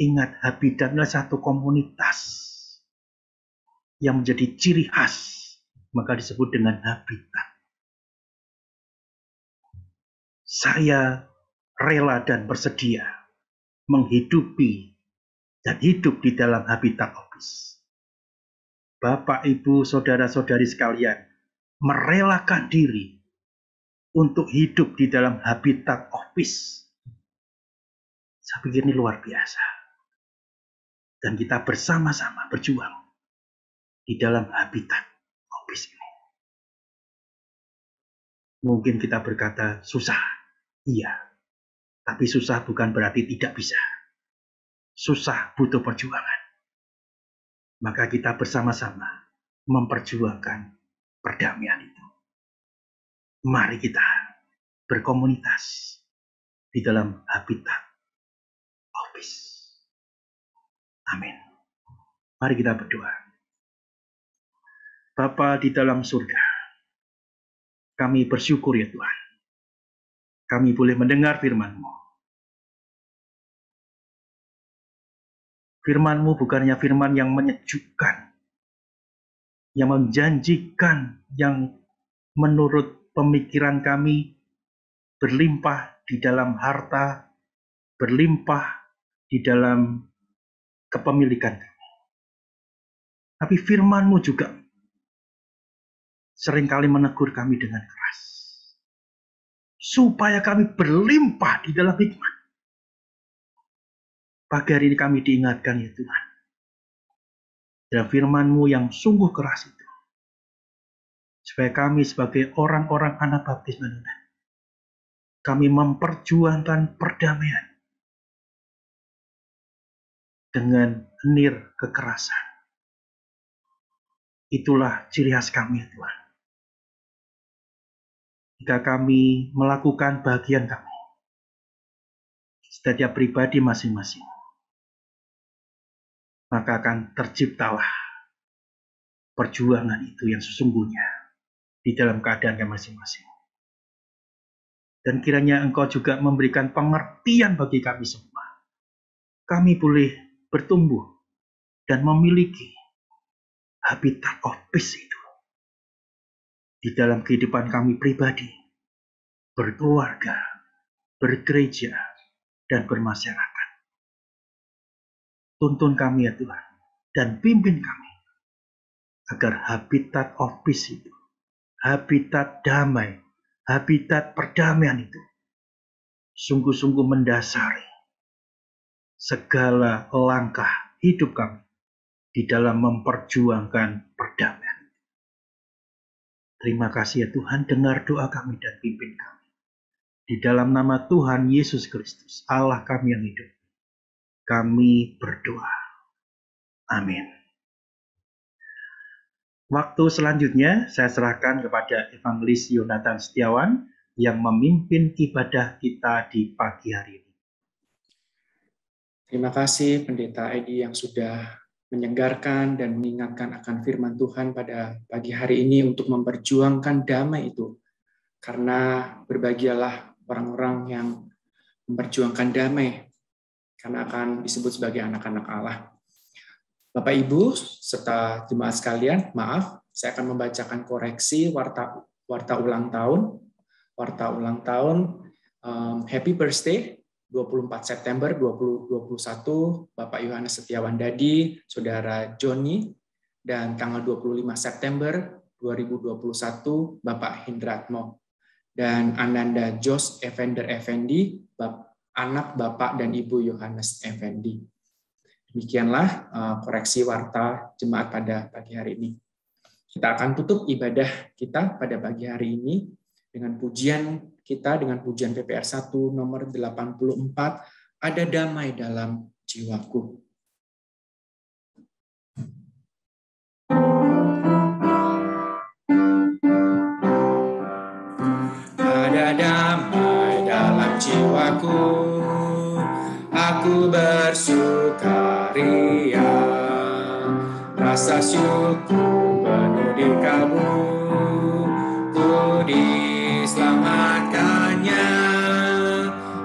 Ingat, habitat adalah satu komunitas yang menjadi ciri khas, maka disebut dengan habitat. Saya rela dan bersedia menghidupi dan hidup di dalam habitat of peace. Bapak, Ibu, saudara-saudari sekalian, merelakan diri untuk hidup di dalam habitat of peace. Saya pikir ini luar biasa. Dan kita bersama-sama berjuang di dalam habitat of peace ini. Mungkin kita berkata susah. Iya. Tapi susah bukan berarti tidak bisa. Susah butuh perjuangan. Maka kita bersama-sama memperjuangkan perdamaian itu. Mari kita berkomunitas di dalam habitat of peace. Amin. Mari kita berdoa. Bapa di dalam surga, kami bersyukur ya Tuhan. Kami boleh mendengar firman-Mu. Firman-Mu bukannya firman yang menyejukkan, yang menjanjikan, yang menurut pemikiran kami berlimpah di dalam harta, berlimpah di dalam kepemilikan kami. Tapi firman-Mu juga seringkali menegur kami dengan keras, supaya kami berlimpah di dalam hikmat. Pagi hari ini kami diingatkan ya Tuhan, dalam firman-Mu yang sungguh keras itu, supaya kami sebagai orang-orang Anabaptis Mennonite, kami memperjuangkan perdamaian dengan nir kekerasan. Itulah ciri khas kami ya Tuhan. Jika kami melakukan bagian kami, setiap pribadi masing-masing, maka akan terciptalah perjuangan itu yang sesungguhnya di dalam keadaan kami masing-masing. Dan kiranya Engkau juga memberikan pengertian bagi kami semua. Kami boleh bertumbuh dan memiliki habitat of peace itu di dalam kehidupan kami pribadi, berkeluarga, bergereja, dan bermasyarakat. Tuntun kami ya Tuhan, dan pimpin kami, agar habitat of peace itu, habitat damai, habitat perdamaian itu, sungguh-sungguh mendasari segala langkah hidup kami di dalam memperjuangkan perdamaian. Terima kasih ya Tuhan, dengar doa kami dan pimpin kami. Di dalam nama Tuhan Yesus Kristus, Allah kami yang hidup, kami berdoa. Amin. Waktu selanjutnya saya serahkan kepada Evangelis Yonatan Setiawan yang memimpin ibadah kita di pagi hari ini. Terima kasih Pendeta Edi yang sudah menyegarkan dan mengingatkan akan firman Tuhan pada pagi hari ini untuk memperjuangkan damai itu. Karena berbahagialah orang-orang yang memperjuangkan damai, karena akan disebut sebagai anak-anak Allah. Bapak Ibu serta jemaat sekalian, maaf, saya akan membacakan koreksi warta ulang tahun. Warta ulang tahun, happy birthday 24 September 2021 Bapak Yohanes Setiawan Dadi, Saudara Joni, dan tanggal 25 September 2021 Bapak Hindratmo dan Ananda Jos Evander Effendi, anak Bapak dan Ibu Yohanes Effendi. Demikianlah koreksi warta jemaat pada pagi hari ini. Kita akan tutup ibadah kita pada pagi hari ini dengan pujian kita, dengan pujian PPR 1 nomor 84, Ada Damai Dalam Jiwaku. Ada damai dalam jiwaku, aku bersukaria, rasa syukur penuh di kalbu, ku diselamatkannya.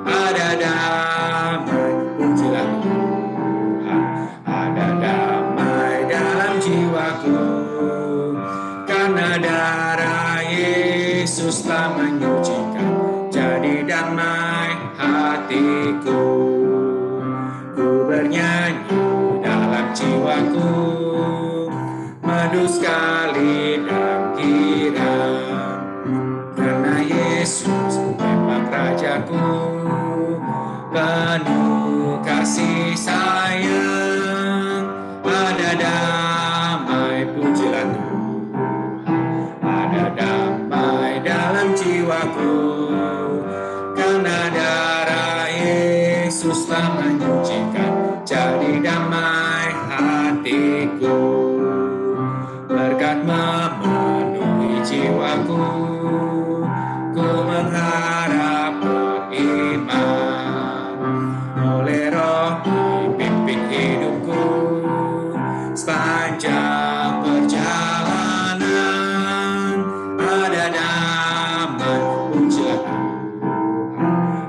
Ada damai, pujilah Tuhan, ada damai dalam jiwaku, karena darah Yesus telah menyucikan, jadi damai hatiku. Ku bernyanyi dalam jiwaku, merdu sekali dan girang, karena Yesus memang Rajaku, penuh kasih sayang. Ada damai, pujilah Tuhan, ada damai dalam jiwaku, karena darah Yesus telah menyucikan, jadi damai hatiku. Berkat memenuhi jiwaku, ku mengharap beriman, oleh Roh dipimpin hidupku sepanjang perjalanan. Ada damai, pujilah Tuhan,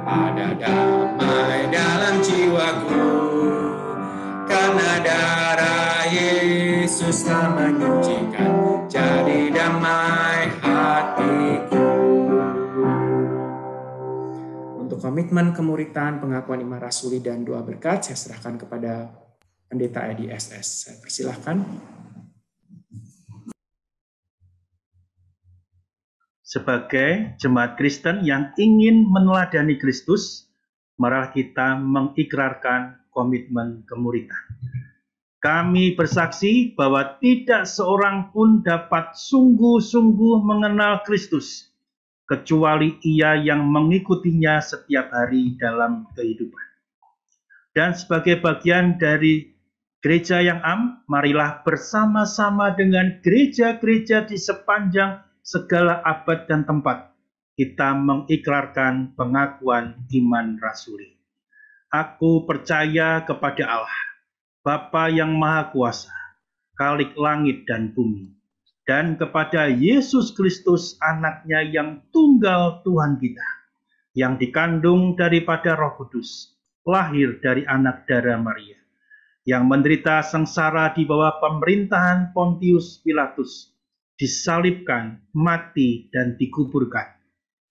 ada damai dalam jiwaku, karena darah Yesus telah menyucikan, jadi damai hatiku. Untuk komitmen kemuritan, pengakuan iman rasuli, dan doa berkat, saya serahkan kepada Pendeta Edi SS. Saya persilahkan. Sebagai jemaat Kristen yang ingin meneladani Kristus, marilah kita mengikrarkan komitmen kemuritan. Kami bersaksi bahwa tidak seorang pun dapat sungguh-sungguh mengenal Kristus, kecuali ia yang mengikutinya setiap hari dalam kehidupan. Dan sebagai bagian dari gereja yang am, marilah bersama-sama dengan gereja-gereja di sepanjang segala abad dan tempat, kita mengikrarkan pengakuan iman rasuli. Aku percaya kepada Allah, Bapa yang Maha Kuasa, Khalik langit dan bumi, dan kepada Yesus Kristus, anaknya yang tunggal Tuhan kita, yang dikandung daripada Roh Kudus, lahir dari anak darah Maria, yang menderita sengsara di bawah pemerintahan Pontius Pilatus, disalibkan, mati, dan dikuburkan,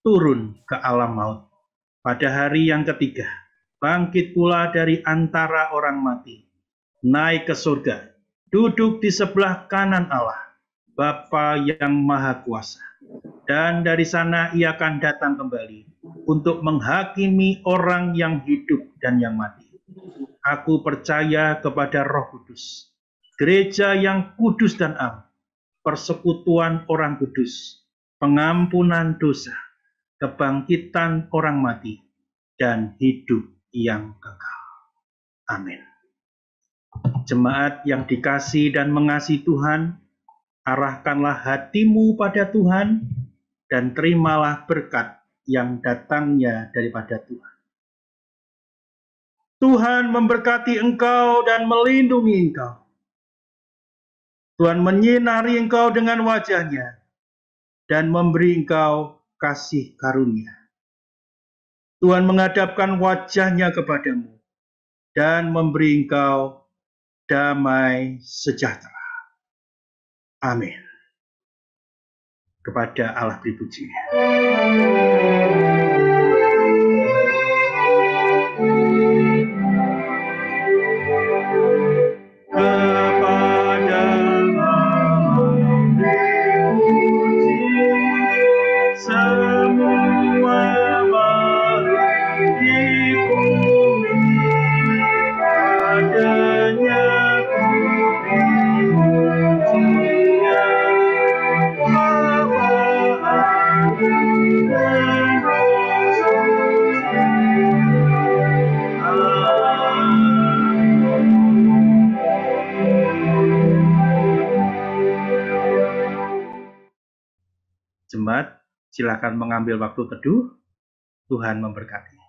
turun ke alam maut. Pada hari yang ketiga, bangkit pula dari antara orang mati, naik ke surga, duduk di sebelah kanan Allah, Bapa yang Maha Kuasa. Dan dari sana ia akan datang kembali untuk menghakimi orang yang hidup dan yang mati. Aku percaya kepada Roh Kudus, gereja yang kudus dan am, persekutuan orang kudus, pengampunan dosa, kebangkitan orang mati, dan hidup yang kekal. Amin. Jemaat yang dikasihi dan mengasihi Tuhan, arahkanlah hatimu pada Tuhan dan terimalah berkat yang datangnya daripada Tuhan. Tuhan memberkati engkau dan melindungi engkau. Tuhan menyinari engkau dengan wajah-Nya dan memberi engkau kasih karunia. Tuhan menghadapkan wajah-Nya kepadamu dan memberi engkau damai sejahtera. Amin. Kepada Allah dipuji. Kepada Allah dipuji, semua makhluk di bumi, padanya kuberi pujian. Bapa, Anak, dan Roh Suci. Jemaat, silakan mengambil waktu teduh. Tuhan memberkati.